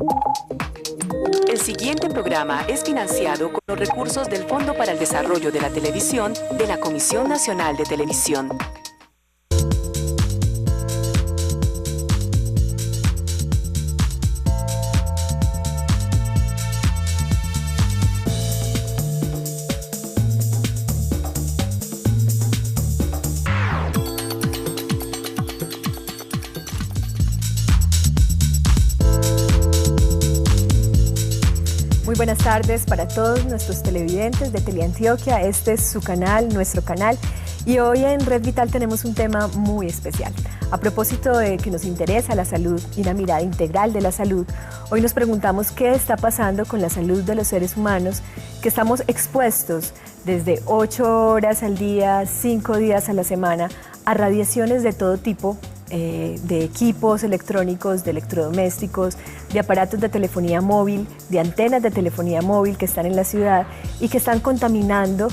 El siguiente programa es financiado con los recursos del Fondo para el Desarrollo de la Televisión de la Comisión Nacional de Televisión. Muy buenas tardes para todos nuestros televidentes de Teleantioquia. Este es su canal, nuestro canal, y hoy en Red Vital tenemos un tema muy especial. A propósito de que nos interesa la salud y una mirada integral de la salud, hoy nos preguntamos qué está pasando con la salud de los seres humanos, que estamos expuestos desde 8 horas al día, 5 días a la semana, a radiaciones de todo tipo, de equipos electrónicos, de electrodomésticos, de aparatos de telefonía móvil, de antenas de telefonía móvil que están en la ciudad y que están contaminando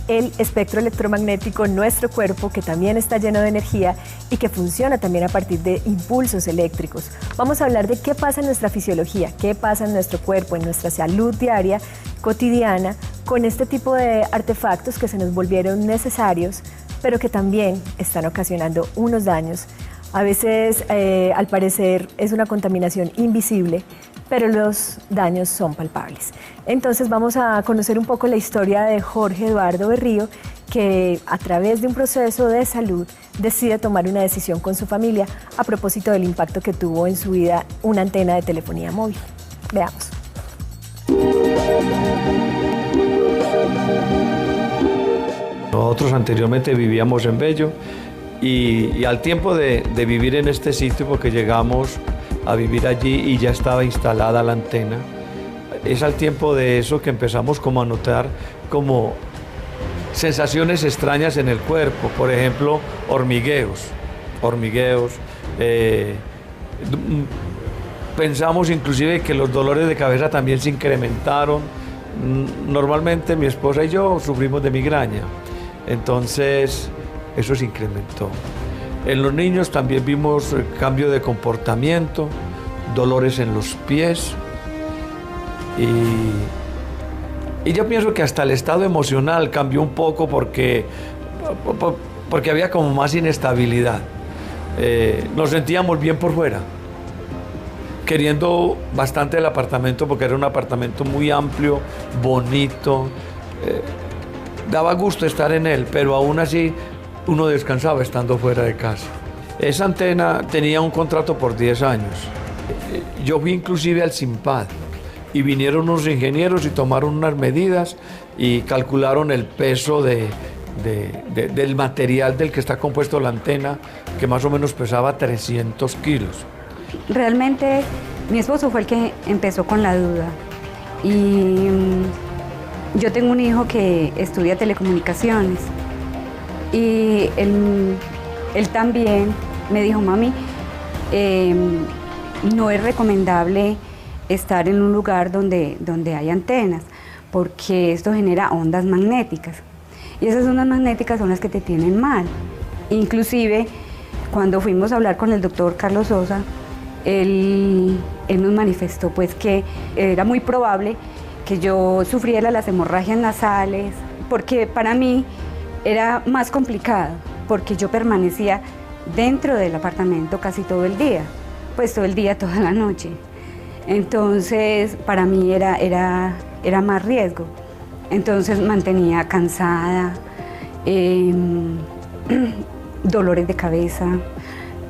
el espectro electromagnético en nuestro cuerpo, que también está lleno de energía y que funciona también a partir de impulsos eléctricos. Vamos a hablar de qué pasa en nuestra fisiología, qué pasa en nuestro cuerpo, en nuestra salud diaria, cotidiana, con este tipo de artefactos que se nos volvieron necesarios, pero que también están ocasionando unos daños. A veces, al parecer, es una contaminación invisible, pero los daños son palpables. Entonces vamos a conocer un poco la historia de Jorge Eduardo Berrío, que a través de un proceso de salud decide tomar una decisión con su familia a propósito del impacto que tuvo en su vida una antena de telefonía móvil. Veamos. Nosotros anteriormente vivíamos en Bello y al tiempo de vivir en este sitio, porque llegamos a vivir allí y ya estaba instalada la antena, es al tiempo de eso que empezamos como a notar como sensaciones extrañas en el cuerpo, por ejemplo, hormigueos. Pensamos inclusive que los dolores de cabeza también se incrementaron. Normalmente mi esposa y yo sufrimos de migraña, entonces eso se incrementó. En los niños también vimos cambio de comportamiento, dolores en los pies y yo pienso que hasta el estado emocional cambió un poco porque había como más inestabilidad. Nos sentíamos bien por fuera, queriendo bastante el apartamento porque era un apartamento muy amplio, bonito, daba gusto estar en él, pero aún así uno descansaba estando fuera de casa. Esa antena tenía un contrato por 10 años. Yo fui inclusive al SINPAD y vinieron unos ingenieros y tomaron unas medidas y calcularon el peso del material del que está compuesto la antena, que más o menos pesaba 300 kilos. Realmente mi esposo fue el que empezó con la duda y yo tengo un hijo que estudia telecomunicaciones y él también me dijo, mami, no es recomendable estar en un lugar donde hay antenas porque esto genera ondas magnéticas y esas ondas magnéticas son las que te tienen mal. Inclusive cuando fuimos a hablar con el doctor Carlos Sosa, él nos manifestó pues que era muy probable que yo sufriera las hemorragias nasales, porque para mí era más complicado, porque yo permanecía dentro del apartamento casi todo el día, pues todo el día, toda la noche. Entonces para mí era más riesgo. Entonces mantenía cansada, dolores de cabeza.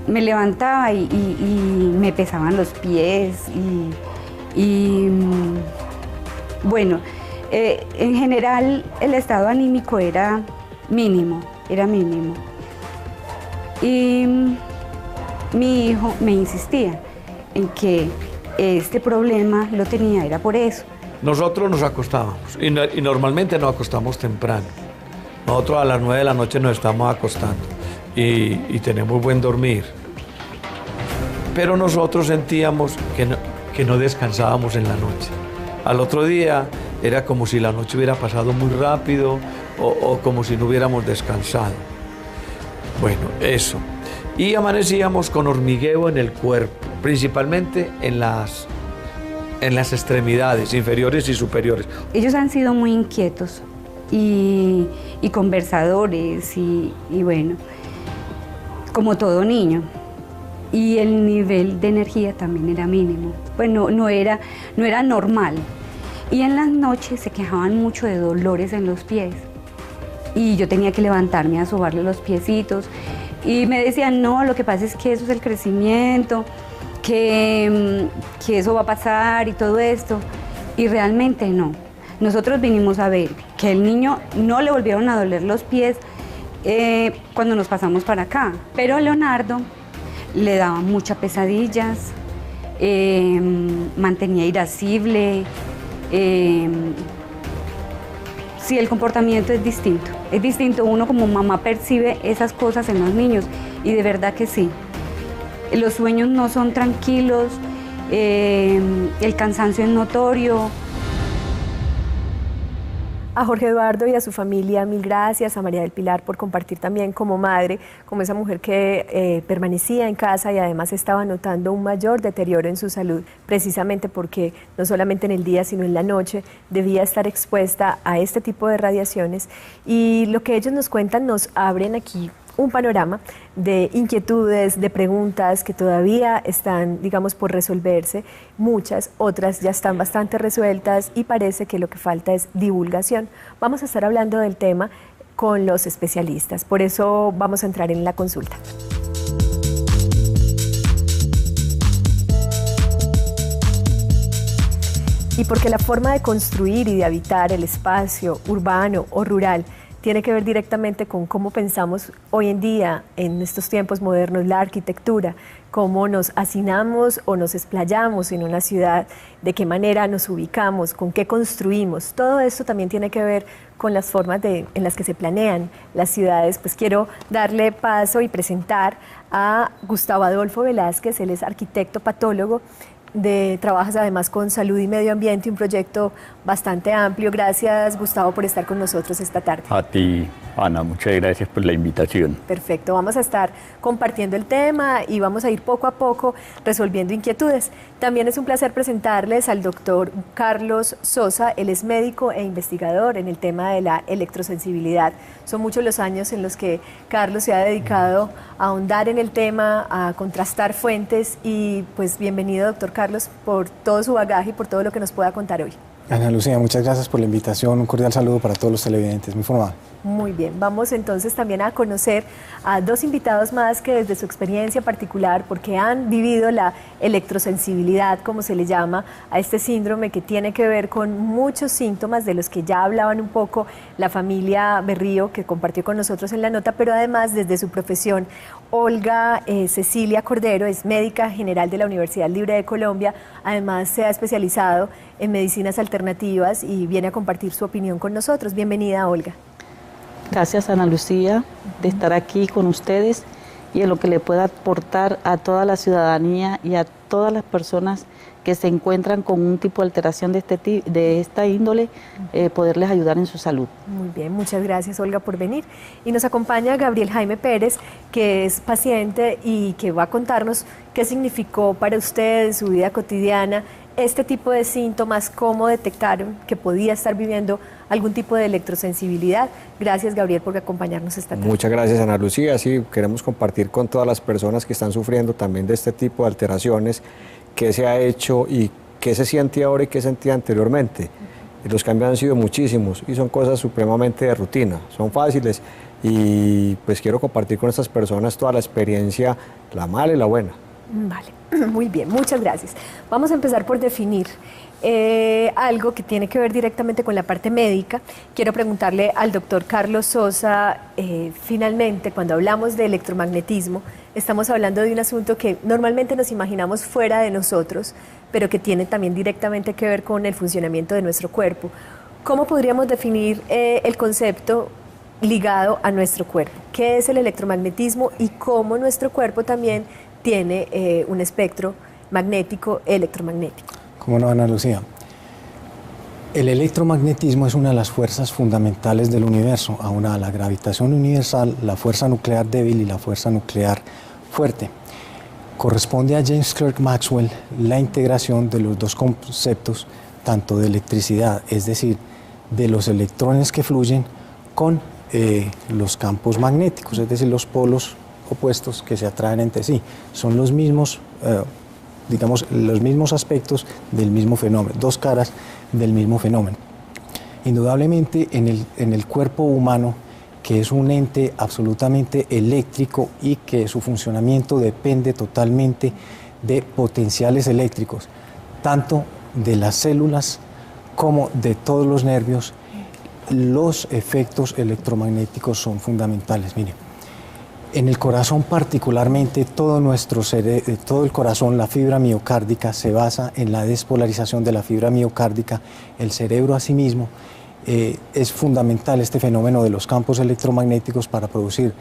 Me levantaba y me pesaban los pies bueno, en general el estado anímico era mínimo. Y mi hijo me insistía en que este problema lo tenía, era por eso. Nosotros nos acostábamos y normalmente nos acostamos temprano. Nosotros a las 9 de la noche nos estamos acostando y tenemos buen dormir. Pero nosotros sentíamos que no descansábamos en la noche. Al otro día era como si la noche hubiera pasado muy rápido o como si no hubiéramos descansado. Bueno, eso. Y amanecíamos con hormigueo en el cuerpo, principalmente en las en las extremidades inferiores y superiores. Ellos han sido muy inquietos y conversadores y bueno, como todo niño. Y el nivel de energía también era mínimo, pues no era normal. Y en las noches se quejaban mucho de dolores en los pies. Y yo tenía que levantarme a sobarle los piecitos. Y me decían, no, lo que pasa es que eso es el crecimiento, que eso va a pasar y todo esto. Y realmente no. Nosotros vinimos a ver que el niño no le volvieron a doler los pies cuando nos pasamos para acá. Pero a Leonardo le daba muchas pesadillas, mantenía irascible. Sí, el comportamiento es distinto, uno como mamá percibe esas cosas en los niños y de verdad que sí. Los sueños no son tranquilos, el cansancio es notorio. A Jorge Eduardo y a su familia, mil gracias. A María del Pilar por compartir también como madre, como esa mujer que permanecía en casa y además estaba notando un mayor deterioro en su salud, precisamente porque no solamente en el día, sino en la noche debía estar expuesta a este tipo de radiaciones. Y lo que ellos nos cuentan nos abren aquí un panorama de inquietudes, de preguntas que todavía están, digamos, por resolverse. Muchas, otras ya están bastante resueltas y parece que lo que falta es divulgación. Vamos a estar hablando del tema con los especialistas, por eso vamos a entrar en la consulta. Y porque la forma de construir y de habitar el espacio urbano o rural tiene que ver directamente con cómo pensamos hoy en día, en estos tiempos modernos, la arquitectura, cómo nos hacinamos o nos explayamos en una ciudad, de qué manera nos ubicamos, con qué construimos. Todo esto también tiene que ver con las formas en las que se planean las ciudades. Pues quiero darle paso y presentar a Gustavo Adolfo Velázquez. Él es arquitecto patólogo, trabajas además con salud y medio ambiente, un proyecto bastante amplio. Gracias, Gustavo, por estar con nosotros esta tarde. A ti, Ana, muchas gracias por la invitación. Perfecto, vamos a estar compartiendo el tema y vamos a ir poco a poco resolviendo inquietudes. También es un placer presentarles al doctor Carlos Sosa. Él es médico e investigador en el tema de la electrosensibilidad. Son muchos los años en los que Carlos se ha dedicado a ahondar en el tema, a contrastar fuentes y pues bienvenido, doctor Carlos, por todo su bagaje y por todo lo que nos pueda contar hoy. Ana Lucía, muchas gracias por la invitación, un cordial saludo para todos los televidentes, muy formal. Muy bien, vamos entonces también a conocer a dos invitados más que desde su experiencia particular, porque han vivido la electrosensibilidad, como se le llama, a este síndrome que tiene que ver con muchos síntomas de los que ya hablaban un poco la familia Berrío, que compartió con nosotros en la nota, pero además desde su profesión. Olga Cecilia Cordero es médica general de la Universidad Libre de Colombia, además se ha especializado en medicinas alternativas y viene a compartir su opinión con nosotros. Bienvenida, Olga. Gracias, Ana Lucía, de estar aquí con ustedes y en lo que le pueda aportar a toda la ciudadanía y a todas las personas que se encuentran con un tipo de alteración de esta índole, poderles ayudar en su salud. Muy bien, muchas gracias, Olga, por venir. Y nos acompaña Gabriel Jaime Pérez, que es paciente y que va a contarnos qué significó para usted en su vida cotidiana este tipo de síntomas, cómo detectaron que podía estar viviendo algún tipo de electrosensibilidad. Gracias, Gabriel, por acompañarnos esta tarde. Muchas gracias, Ana Lucía. Sí, queremos compartir con todas las personas que están sufriendo también de este tipo de alteraciones, qué se ha hecho y qué se siente ahora y qué sentía anteriormente. Los cambios han sido muchísimos y son cosas supremamente de rutina, son fáciles y pues quiero compartir con estas personas toda la experiencia, la mala y la buena. Vale, muy bien, muchas gracias. Vamos a empezar por definir algo que tiene que ver directamente con la parte médica. Quiero preguntarle al doctor Carlos Sosa, finalmente, cuando hablamos de electromagnetismo, estamos hablando de un asunto que normalmente nos imaginamos fuera de nosotros, pero que tiene también directamente que ver con el funcionamiento de nuestro cuerpo. ¿Cómo podríamos definir el concepto ligado a nuestro cuerpo? ¿Qué es el electromagnetismo y cómo nuestro cuerpo también tiene un espectro magnético, electromagnético? ¿Cómo no, Ana Lucía? El electromagnetismo es una de las fuerzas fundamentales del universo, aunada a la gravitación universal, la fuerza nuclear débil y la fuerza nuclear fuerte. Corresponde a James Clerk Maxwell la integración de los dos conceptos, tanto de electricidad, es decir, de los electrones que fluyen, con los campos magnéticos, es decir, los polos opuestos que se atraen entre sí. Son los mismos, digamos, los mismos aspectos del mismo fenómeno, dos caras del mismo fenómeno. Indudablemente en el cuerpo humano, que es un ente absolutamente eléctrico y que su funcionamiento depende totalmente de potenciales eléctricos, tanto de las células como de todos los nervios, los efectos electromagnéticos son fundamentales. Mire, en el corazón particularmente, todo el corazón, la fibra miocárdica, se basa en la despolarización de la fibra miocárdica. El cerebro asimismo es fundamental este fenómeno de los campos electromagnéticos para producir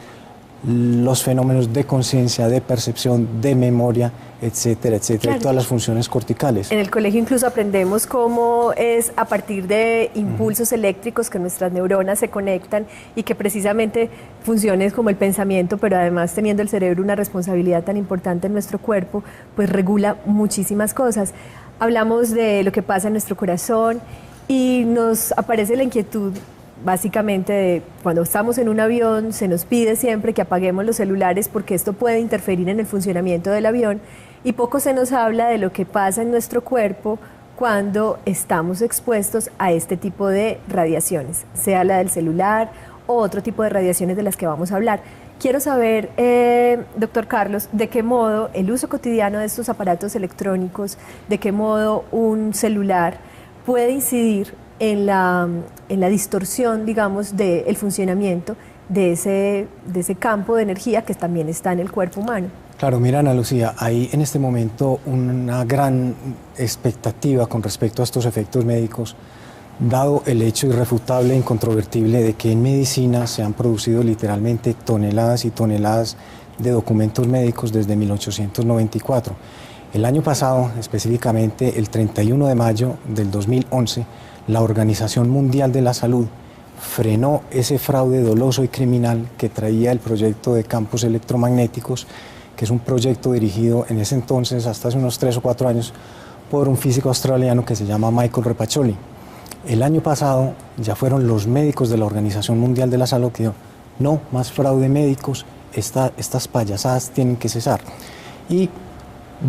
los fenómenos de conciencia, de percepción, de memoria, etcétera, etcétera, Claro. y todas las funciones corticales. En el colegio incluso aprendemos cómo es a partir de impulsos eléctricos que nuestras neuronas se conectan y que precisamente funciones como el pensamiento, pero además teniendo el cerebro una responsabilidad tan importante en nuestro cuerpo, pues regula muchísimas cosas. Hablamos de lo que pasa en nuestro corazón y nos aparece la inquietud básicamente de cuando estamos en un avión se nos pide siempre que apaguemos los celulares porque esto puede interferir en el funcionamiento del avión y poco se nos habla de lo que pasa en nuestro cuerpo cuando estamos expuestos a este tipo de radiaciones, sea la del celular o otro tipo de radiaciones de las que vamos a hablar. Quiero saber, doctor Carlos, de qué modo el uso cotidiano de estos aparatos electrónicos, de qué modo un celular puede incidir en la distorsión, digamos, del funcionamiento de ese campo de energía que también está en el cuerpo humano. Claro, mira, Ana Lucía, hay en este momento una gran expectativa con respecto a estos efectos médicos, dado el hecho irrefutable e incontrovertible de que en medicina se han producido literalmente toneladas y toneladas de documentos médicos desde 1894. El año pasado, específicamente el 31 de mayo del 2011, la Organización Mundial de la Salud frenó ese fraude doloso y criminal que traía el proyecto de campos electromagnéticos, que es un proyecto dirigido en ese entonces, hasta hace unos 3 o 4 años, por un físico australiano que se llama Michael Repacholi. El año pasado ya fueron los médicos de la Organización Mundial de la Salud que dijeron, no, más fraude médicos, estas payasadas tienen que cesar. Y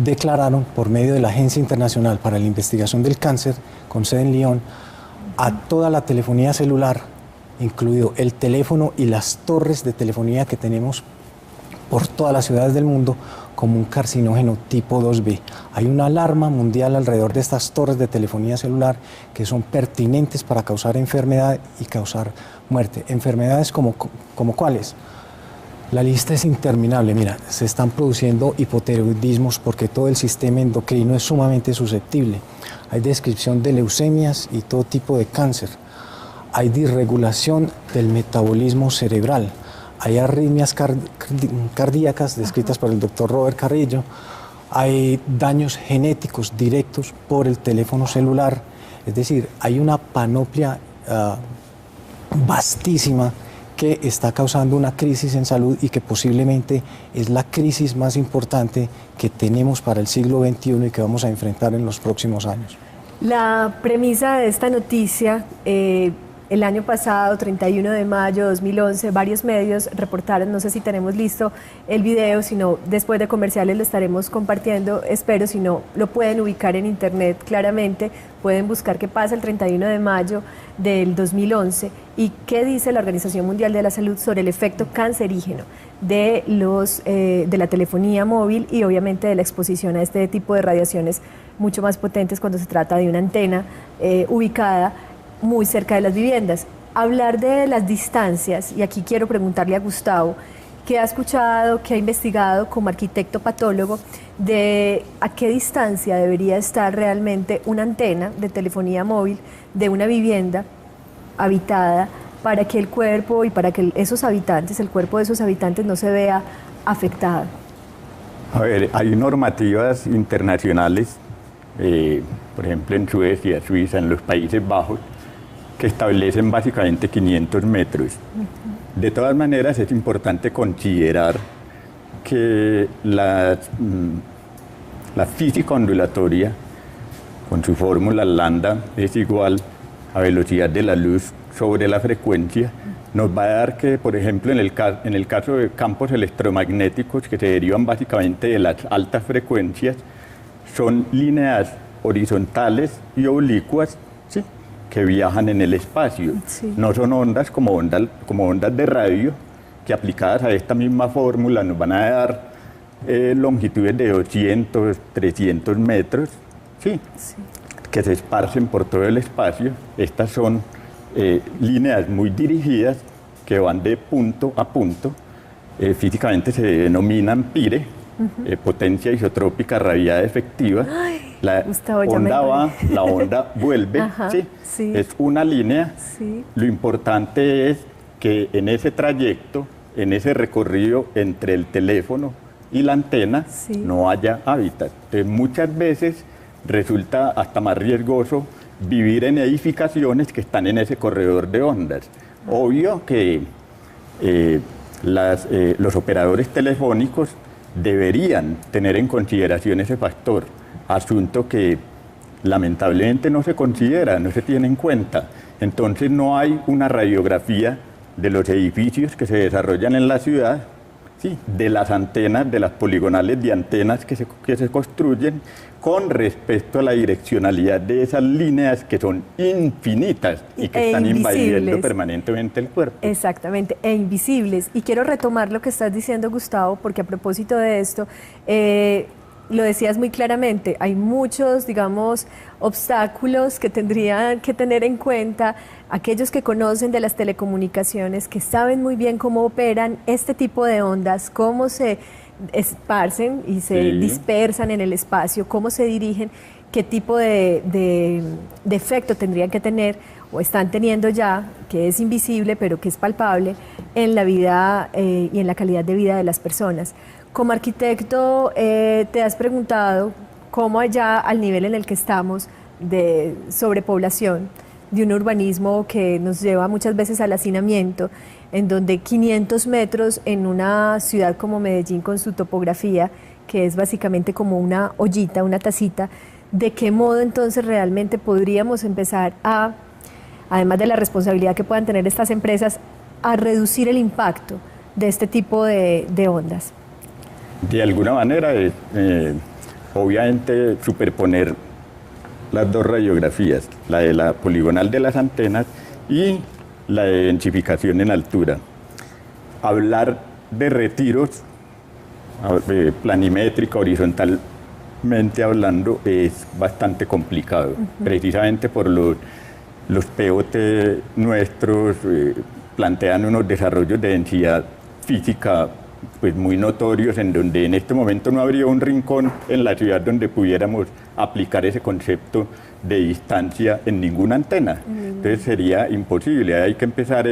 declararon por medio de la Agencia Internacional para la Investigación del Cáncer, con sede en Lyon, a toda la telefonía celular, incluido el teléfono y las torres de telefonía que tenemos por todas las ciudades del mundo, como un carcinógeno tipo 2B. Hay una alarma mundial alrededor de estas torres de telefonía celular que son pertinentes para causar enfermedad y causar muerte. Enfermedades como ¿cuáles? La lista es interminable. Mira, se están produciendo hipotiroidismos porque todo el sistema endocrino es sumamente susceptible. Hay descripción de leucemias y todo tipo de cáncer. Hay disregulación del metabolismo cerebral. Hay arritmias cardíacas descritas por el doctor Robert Carrillo. Hay daños genéticos directos por el teléfono celular. Es decir, hay una panoplia vastísima que está causando una crisis en salud y que posiblemente es la crisis más importante que tenemos para el siglo XXI y que vamos a enfrentar en los próximos años. La premisa de esta noticia, el año pasado, 31 de mayo de 2011, varios medios reportaron, no sé si tenemos listo el video, sino después de comerciales lo estaremos compartiendo, espero, si no, lo pueden ubicar en internet claramente, pueden buscar qué pasa el 31 de mayo del 2011 y qué dice la Organización Mundial de la Salud sobre el efecto cancerígeno de la telefonía móvil y obviamente de la exposición a este tipo de radiaciones mucho más potentes cuando se trata de una antena ubicada muy cerca de las viviendas. Hablar de las distancias, y aquí quiero preguntarle a Gustavo, ¿qué ha escuchado, qué ha investigado como arquitecto patólogo de a qué distancia debería estar realmente una antena de telefonía móvil de una vivienda habitada para que el cuerpo y para que esos habitantes, el cuerpo de esos habitantes no se vea afectado? A ver, hay normativas internacionales, por ejemplo en Suecia, Suiza, en los Países Bajos, que establecen básicamente 500 metros. De todas maneras, es importante considerar que la física ondulatoria, con su fórmula lambda, es igual a velocidad de la luz sobre la frecuencia, nos va a dar que, por ejemplo, en el caso de campos electromagnéticos que se derivan básicamente de las altas frecuencias, son líneas horizontales y oblicuas, ¿sí?, que viajan en el espacio. Sí. No son ondas como ondas de radio, que aplicadas a esta misma fórmula nos van a dar longitudes de 200, 300 metros, ¿sí?, que se esparcen por todo el espacio. Estas son líneas muy dirigidas que van de punto a punto. Físicamente se denominan PIRE, potencia isotrópica radiada efectiva. Ay, la Gustavo, onda va, la onda vuelve. Ajá, ¿sí? sí. Es una línea. Sí. Lo importante es que en ese trayecto, en ese recorrido entre el teléfono y la antena, Sí. no haya hábitat. Entonces, muchas veces resulta hasta más riesgoso vivir en edificaciones que están en ese corredor de ondas. Obvio que los operadores telefónicos deberían tener en consideración ese factor, asunto que lamentablemente no se considera, no se tiene en cuenta. Entonces no hay una radiografía de los edificios que se desarrollan en la ciudad, ¿sí?, de las antenas, de las poligonales de antenas que se construyen con respecto a la direccionalidad de esas líneas que son infinitas y que están invadiendo permanentemente el cuerpo. Exactamente, e invisibles. Y quiero retomar lo que estás diciendo, Gustavo, porque a propósito de esto, lo decías muy claramente, hay muchos, digamos, obstáculos que tendrían que tener en cuenta aquellos que conocen de las telecomunicaciones, que saben muy bien cómo operan este tipo de ondas, cómo se esparcen y se dispersan en el espacio, cómo se dirigen, qué tipo de efecto tendrían que tener o están teniendo ya, que es invisible pero que es palpable en la vida y en la calidad de vida de las personas. Como arquitecto, te has preguntado cómo allá al nivel en el que estamos de sobrepoblación, de un urbanismo que nos lleva muchas veces al hacinamiento, en donde 500 metros en una ciudad como Medellín, con su topografía, que es básicamente como una ollita, una tacita, ¿de qué modo entonces realmente podríamos empezar a, además de la responsabilidad que puedan tener estas empresas, a reducir el impacto de este tipo de ondas? De alguna manera, obviamente, superponer las dos radiografías, la de la poligonal de las antenas y la de densificación en altura. Hablar de retiros planimétrica, horizontalmente hablando, es bastante complicado, precisamente por los POT nuestros plantean unos desarrollos de densidad física pues muy notorios, en donde en este momento no habría un rincón en la ciudad donde pudiéramos aplicar ese concepto de distancia en ninguna antena. Entonces sería imposible. Hay que empezar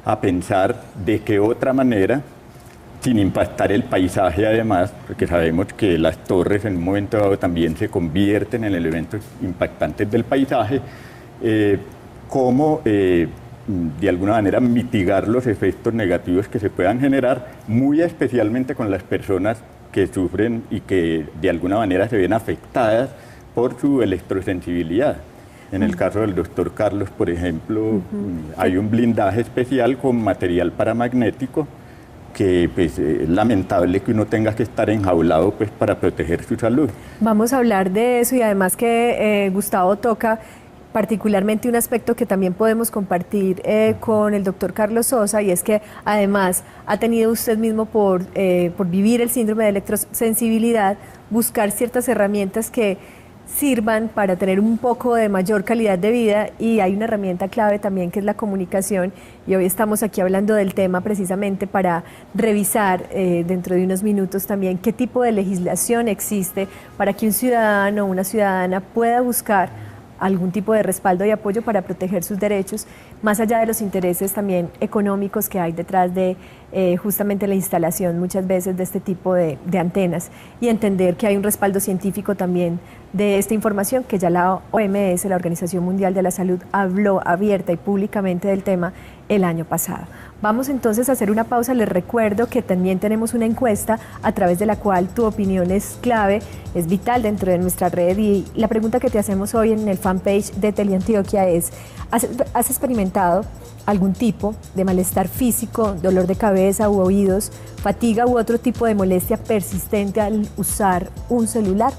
a pensar de qué otra manera, sin impactar el paisaje además, porque sabemos que las torres en un momento dado también se convierten en elementos impactantes del paisaje, cómo de alguna manera mitigar los efectos negativos que se puedan generar, muy especialmente con las personas que sufren y que de alguna manera se ven afectadas por su electrosensibilidad. En el caso del doctor Carlos, por ejemplo, hay un blindaje especial con material paramagnético que pues, es lamentable que uno tenga que estar enjaulado pues, para proteger su salud. Vamos a hablar de eso y además que Gustavo toca particularmente un aspecto que también podemos compartir con el doctor Carlos Sosa, y es que además ha tenido usted mismo por vivir el síndrome de electrosensibilidad, buscar ciertas herramientas que sirvan para tener un poco de mayor calidad de vida, y hay una herramienta clave también que es la comunicación, y hoy estamos aquí hablando del tema precisamente para revisar dentro de unos minutos también qué tipo de legislación existe para que un ciudadano o una ciudadana pueda buscar algún tipo de respaldo y apoyo para proteger sus derechos, más allá de los intereses también económicos que hay detrás de justamente la instalación muchas veces de este tipo de antenas y entender que hay un respaldo científico también de esta información, que ya la OMS, la Organización Mundial de la Salud, habló abierta y públicamente del tema el año pasado. Vamos entonces a hacer una pausa. Les recuerdo que también tenemos una encuesta a través de la cual tu opinión es clave, es vital dentro de nuestra red, y la pregunta que te hacemos hoy en el fanpage de Teleantioquia es: ¿has experimentado algún tipo de malestar físico, dolor de cabeza u oídos, fatiga u otro tipo de molestia persistente al usar un celular?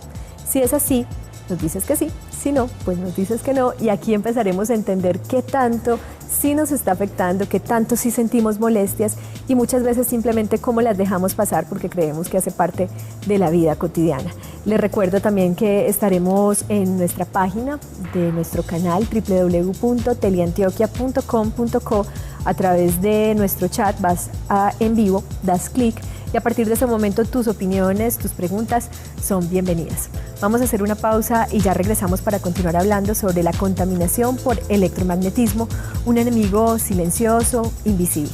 Si es así, nos dices que sí. Si no, pues nos dices que no, y aquí empezaremos a entender qué tanto sí nos está afectando, qué tanto sí sentimos molestias, y muchas veces simplemente cómo las dejamos pasar porque creemos que hace parte de la vida cotidiana. Les recuerdo también que estaremos en nuestra página de nuestro canal www.teleantioquia.com.co. A través de nuestro chat vas en vivo, das clic, y a partir de ese momento tus opiniones, tus preguntas son bienvenidas. Vamos a hacer una pausa y ya regresamos para continuar hablando sobre la contaminación por electromagnetismo, un enemigo silencioso, invisible.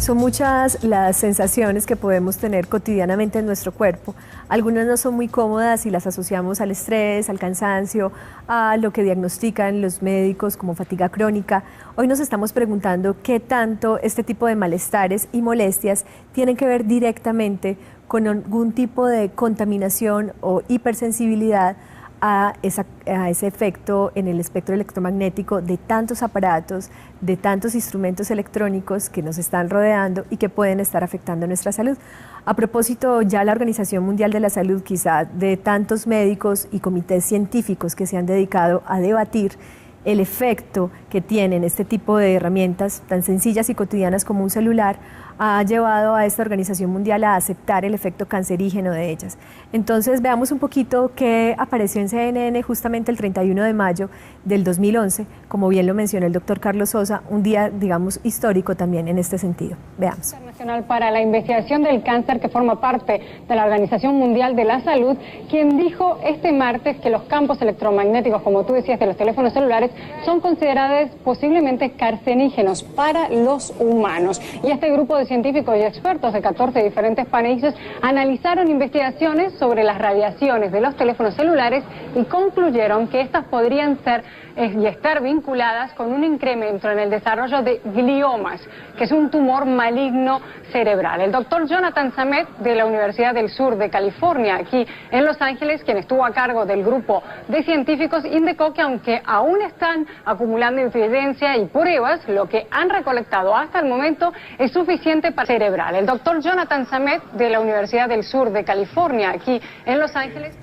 Son muchas las sensaciones que podemos tener cotidianamente en nuestro cuerpo. Algunas no son muy cómodas y las asociamos al estrés, al cansancio, a lo que diagnostican los médicos como fatiga crónica. Hoy nos estamos preguntando qué tanto este tipo de malestares y molestias tienen que ver directamente con algún tipo de contaminación o hipersensibilidad a ese efecto en el espectro electromagnético de tantos aparatos, de tantos instrumentos electrónicos que nos están rodeando y que pueden estar afectando nuestra salud. A propósito, ya la Organización Mundial de la Salud, quizá de tantos médicos y comités científicos que se han dedicado a debatir el efecto que tienen este tipo de herramientas tan sencillas y cotidianas como un celular, ha llevado a esta Organización Mundial a aceptar el efecto cancerígeno de ellas. Entonces veamos un poquito qué apareció en CNN justamente el 31 de mayo del 2011, como bien lo mencionó el doctor Carlos Sosa, un día, digamos, histórico también en este sentido. Veamos. Internacional para la Investigación del Cáncer, que forma parte de la Organización Mundial de la Salud, quien dijo este martes que los campos electromagnéticos, como tú decías, de los teléfonos celulares, son considerados posiblemente carcinógenos para los humanos. Y este grupo de científicos y expertos de 14 diferentes países analizaron investigaciones sobre las radiaciones de los teléfonos celulares y concluyeron que estas podrían ser y estar vinculadas con un incremento en el desarrollo de gliomas, que es un tumor maligno cerebral. El doctor Jonathan Samet, de la Universidad del Sur de California, aquí en Los Ángeles, quien estuvo a cargo del grupo de científicos, indicó que aunque aún están acumulando evidencia y pruebas, lo que han recolectado hasta el momento es suficiente para cerebral. El doctor Jonathan Samet, de la Universidad del Sur de California, aquí en Los Ángeles.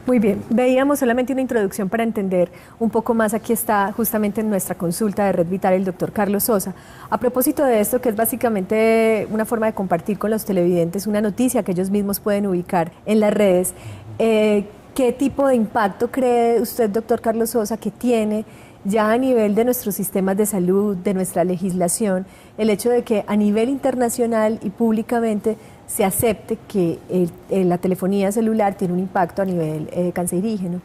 Muy bien, veíamos solamente una introducción para entender un poco más. Aquí está justamente en nuestra consulta de Red Vital el doctor Carlos Sosa. A propósito de esto, que es básicamente una forma de compartir con los televidentes una noticia que ellos mismos pueden ubicar en las redes, ¿qué tipo de impacto cree usted, doctor Carlos Sosa, que tiene ya a nivel de nuestros sistemas de salud, de nuestra legislación, el hecho de que a nivel internacional y públicamente se acepte que la telefonía celular tiene un impacto a nivel cancerígeno?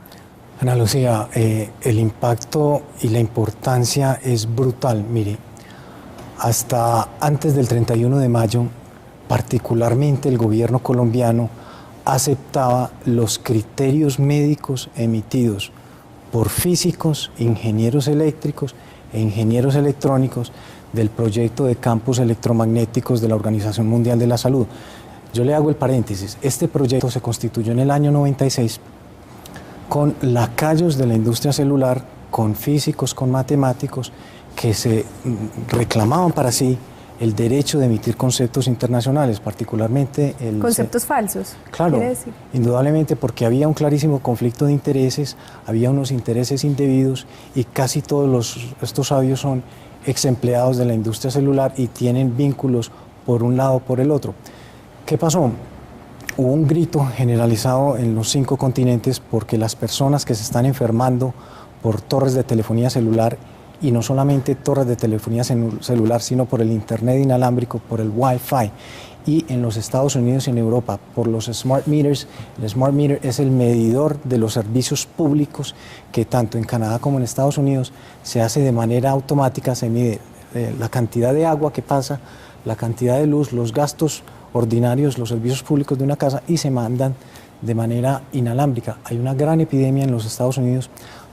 Ana Lucía, el impacto y la importancia es brutal. Mire, hasta antes del 31 de mayo, particularmente el gobierno colombiano aceptaba los criterios médicos emitidos por físicos, ingenieros eléctricos e ingenieros electrónicos del proyecto de campos electromagnéticos de la Organización Mundial de la Salud. Yo le hago el paréntesis. Este proyecto se constituyó en el año 96 con lacayos de la industria celular, con físicos, con matemáticos, que se reclamaban para sí el derecho de emitir conceptos internacionales, particularmente el... ¿Conceptos falsos? Claro, indudablemente, porque había un clarísimo conflicto de intereses, había unos intereses indebidos y casi todos estos sabios son ex empleados de la industria celular y tienen vínculos por un lado o por el otro. ¿Qué pasó? Hubo un grito generalizado en los 5 continentes porque las personas que se están enfermando por torres de telefonía celular, y no solamente torres de telefonía celular, sino por el internet inalámbrico, por el Wi-Fi y en los Estados Unidos y en Europa por los smart meters. El smart meter es el medidor de los servicios públicos que tanto en Canadá como en Estados Unidos se hace de manera automática, se mide la cantidad de agua que pasa, la cantidad de luz, los gastos ordinarios, los servicios públicos de una casa y se mandan de manera inalámbrica. Hay una gran epidemia en los Estados Unidos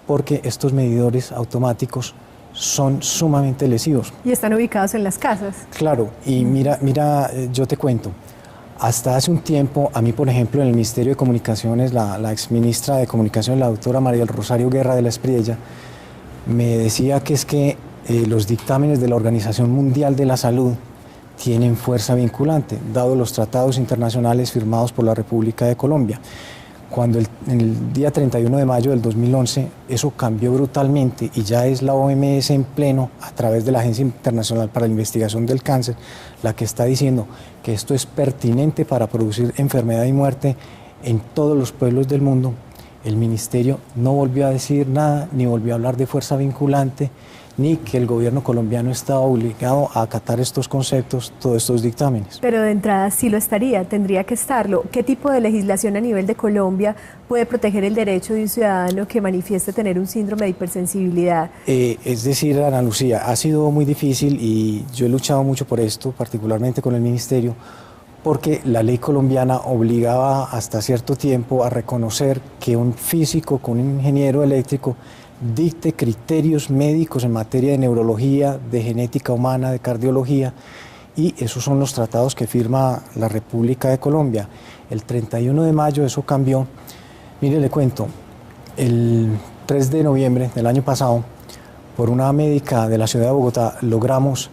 porque estos medidores automáticos son sumamente lesivos. Y están ubicados en las casas. Claro, y mira, yo te cuento, hasta hace un tiempo, a mí por ejemplo en el Ministerio de Comunicaciones, la exministra de Comunicaciones, la doctora María del Rosario Guerra de la Espriella, me decía que es que los dictámenes de la Organización Mundial de la Salud tienen fuerza vinculante, dado los tratados internacionales firmados por la República de Colombia. Cuando en el día 31 de mayo del 2011 eso cambió brutalmente y ya es la OMS en pleno, a través de la Agencia Internacional para la Investigación del Cáncer, la que está diciendo que esto es pertinente para producir enfermedad y muerte en todos los pueblos del mundo. El ministerio no volvió a decir nada, ni volvió a hablar de fuerza vinculante, ni que el gobierno colombiano estaba obligado a acatar estos conceptos, todos estos dictámenes. Pero de entrada sí lo estaría, tendría que estarlo. ¿Qué tipo de legislación a nivel de Colombia puede proteger el derecho de un ciudadano que manifieste tener un síndrome de hipersensibilidad? Es decir, Ana Lucía, ha sido muy difícil y yo he luchado mucho por esto, particularmente con el ministerio, porque la ley colombiana obligaba hasta cierto tiempo a reconocer que un físico con un ingeniero eléctrico dicte criterios médicos en materia de neurología, de genética humana, de cardiología, y esos son los tratados que firma la República de Colombia. El 31 de mayo eso cambió. Mire, le cuento, el 3 de noviembre del año pasado, por una médica de la ciudad de Bogotá, logramos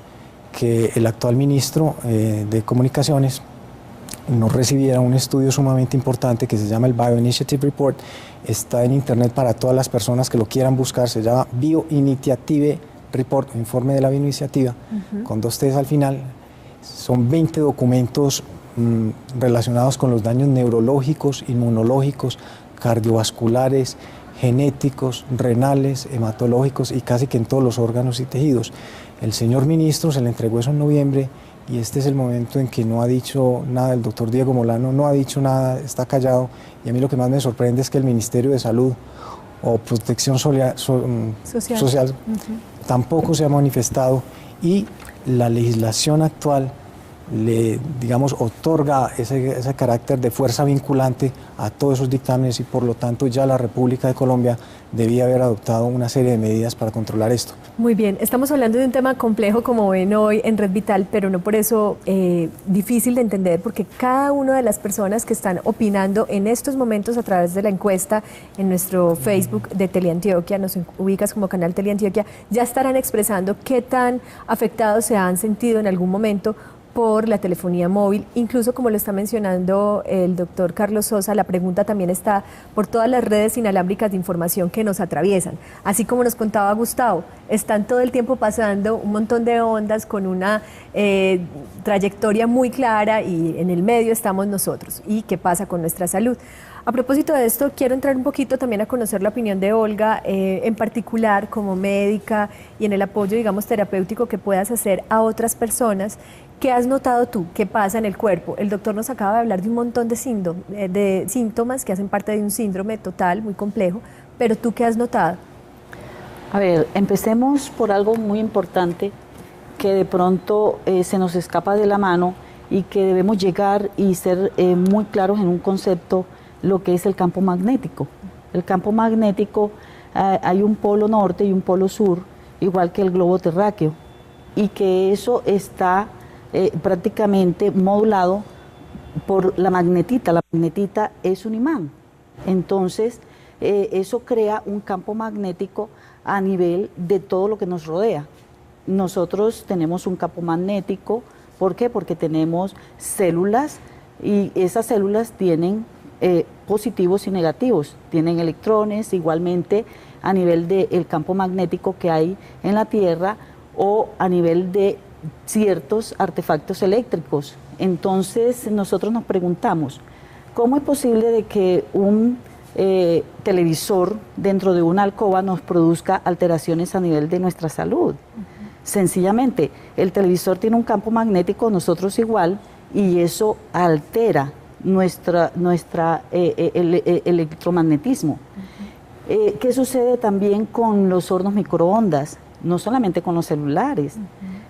que el actual ministro de Comunicaciones nos recibiera un estudio sumamente importante que se llama el Bioinitiative Report. Está en internet para todas las personas que lo quieran buscar, se llama Bioinitiative Report, informe de la bioiniciativa, con 2 T's al final. Son 20 documentos relacionados con los daños neurológicos, inmunológicos, cardiovasculares, genéticos, renales, hematológicos y casi que en todos los órganos y tejidos. El señor ministro se le entregó eso en noviembre y este es el momento en que no ha dicho nada. El doctor Diego Molano no ha dicho nada, está callado, y a mí lo que más me sorprende es que el Ministerio de Salud o Protección Social tampoco se ha manifestado, y la legislación actual le, digamos, otorga ese carácter de fuerza vinculante a todos esos dictámenes, y por lo tanto ya la República de Colombia debía haber adoptado una serie de medidas para controlar esto. Muy bien, estamos hablando de un tema complejo, como ven hoy en Red Vital, pero no por eso difícil de entender, porque cada una de las personas que están opinando en estos momentos a través de la encuesta en nuestro Facebook de Teleantioquia, nos ubicas como canal Teleantioquia, ya estarán expresando qué tan afectados se han sentido en algún momento por la telefonía móvil. Incluso, como lo está mencionando el doctor Carlos Sosa, la pregunta también está por todas las redes inalámbricas de información que nos atraviesan. Así como nos contaba Gustavo, están todo el tiempo pasando un montón de ondas con una trayectoria muy clara, y en el medio estamos nosotros. ¿Y qué pasa con nuestra salud? A propósito de esto, quiero entrar un poquito también a conocer la opinión de Olga, en particular como médica y en el apoyo, digamos, terapéutico que puedas hacer a otras personas. ¿Qué has notado tú? ¿Qué pasa en el cuerpo? El doctor nos acaba de hablar de un montón de síntomas que hacen parte de un síndrome total, muy complejo, pero ¿tú qué has notado? A ver, empecemos por algo muy importante que de pronto se nos escapa de la mano y que debemos llegar y ser muy claros en un concepto, lo que es el campo magnético. El campo magnético, hay un polo norte y un polo sur, igual que el globo terráqueo, y que eso está prácticamente modulado por la magnetita. La magnetita es un imán. Entonces, eso crea un campo magnético a nivel de todo lo que nos rodea. Nosotros tenemos un campo magnético, ¿por qué? Porque tenemos células, y esas células tienen positivos y negativos, tienen electrones, igualmente a nivel del campo magnético que hay en la Tierra o a nivel de ciertos artefactos eléctricos. Entonces nosotros nos preguntamos, ¿cómo es posible de que un televisor dentro de una alcoba nos produzca alteraciones a nivel de nuestra salud? Sencillamente, el televisor tiene un campo magnético, nosotros igual, y eso altera el electromagnetismo. ¿Qué sucede también con los hornos microondas? No solamente con los celulares,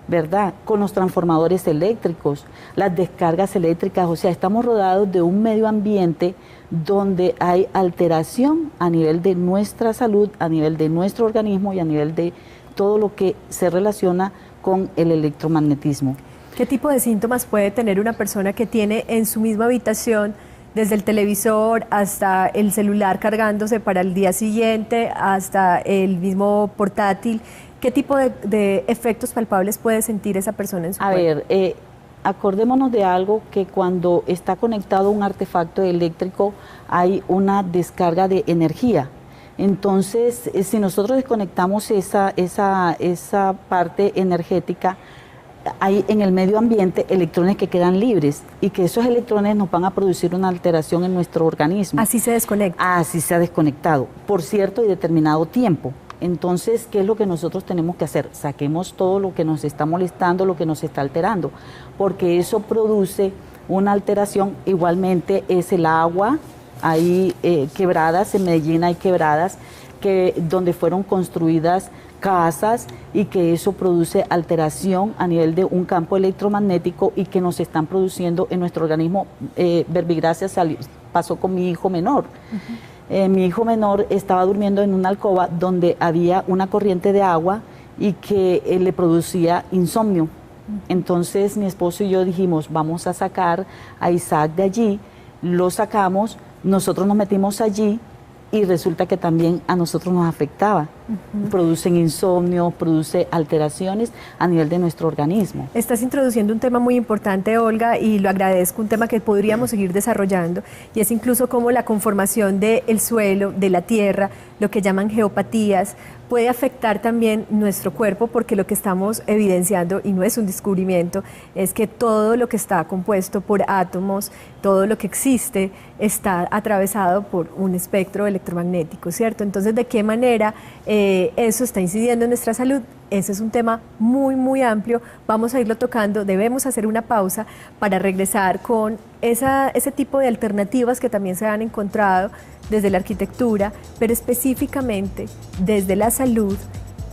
¿verdad? Con los transformadores eléctricos, las descargas eléctricas, o sea, estamos rodeados de un medio ambiente donde hay alteración a nivel de nuestra salud, a nivel de nuestro organismo y a nivel de todo lo que se relaciona con el electromagnetismo. ¿Qué tipo de síntomas puede tener una persona que tiene en su misma habitación, desde el televisor hasta el celular cargándose para el día siguiente, hasta el mismo portátil? ¿Qué tipo de efectos palpables puede sentir esa persona en su cuerpo? A ver, acordémonos de algo, que cuando está conectado un artefacto eléctrico hay una descarga de energía. Entonces, si nosotros desconectamos esa parte energética, hay en el medio ambiente electrones que quedan libres y que esos electrones nos van a producir una alteración en nuestro organismo. Así se desconecta. Así se ha desconectado, por cierto y determinado tiempo. Entonces, ¿qué es lo que nosotros tenemos que hacer? Saquemos todo lo que nos está molestando, lo que nos está alterando, porque eso produce una alteración. Igualmente es el agua, hay quebradas, en Medellín hay quebradas donde fueron construidas casas y que eso produce alteración a nivel de un campo electromagnético y que nos están produciendo en nuestro organismo. Verbigracia pasó con mi hijo menor. Mi hijo menor estaba durmiendo en una alcoba donde había una corriente de agua y que le producía insomnio. Entonces mi esposo y yo dijimos, vamos a sacar a Isaac de allí. Lo sacamos, nosotros nos metimos allí y resulta que también a nosotros nos afectaba. Producen insomnio, produce alteraciones a nivel de nuestro organismo. Estás introduciendo un tema muy importante, Olga, y lo agradezco, un tema que podríamos seguir desarrollando, y es incluso cómo la conformación del suelo, de la tierra, lo que llaman geopatías, puede afectar también nuestro cuerpo, porque lo que estamos evidenciando, y no es un descubrimiento, es que todo lo que está compuesto por átomos, todo lo que existe, está atravesado por un espectro electromagnético, ¿cierto? Entonces, ¿de qué manera eso está incidiendo en nuestra salud? Ese es un tema muy, muy amplio. Vamos a irlo tocando. Debemos hacer una pausa para regresar con ese tipo de alternativas que también se han encontrado desde la arquitectura, pero específicamente desde la salud.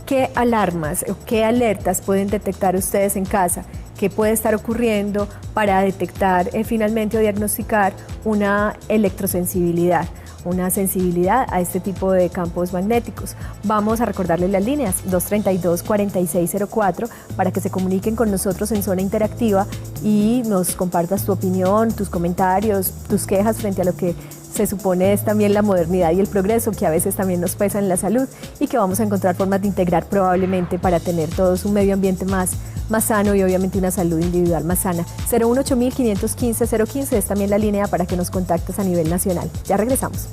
¿Qué alarmas o qué alertas pueden detectar ustedes en casa? ¿Qué puede estar ocurriendo para detectar finalmente o diagnosticar una electrosensibilidad? Una sensibilidad a este tipo de campos magnéticos. Vamos a recordarles las líneas 232-4604 para que se comuniquen con nosotros en Zona Interactiva y nos compartas tu opinión, tus comentarios, tus quejas frente a lo que se supone es también la modernidad y el progreso, que a veces también nos pesa en la salud y que vamos a encontrar formas de integrar probablemente para tener todos un medio ambiente más sano y obviamente una salud individual más sana. 018-515-015 es también la línea para que nos contactes a nivel nacional. Ya regresamos.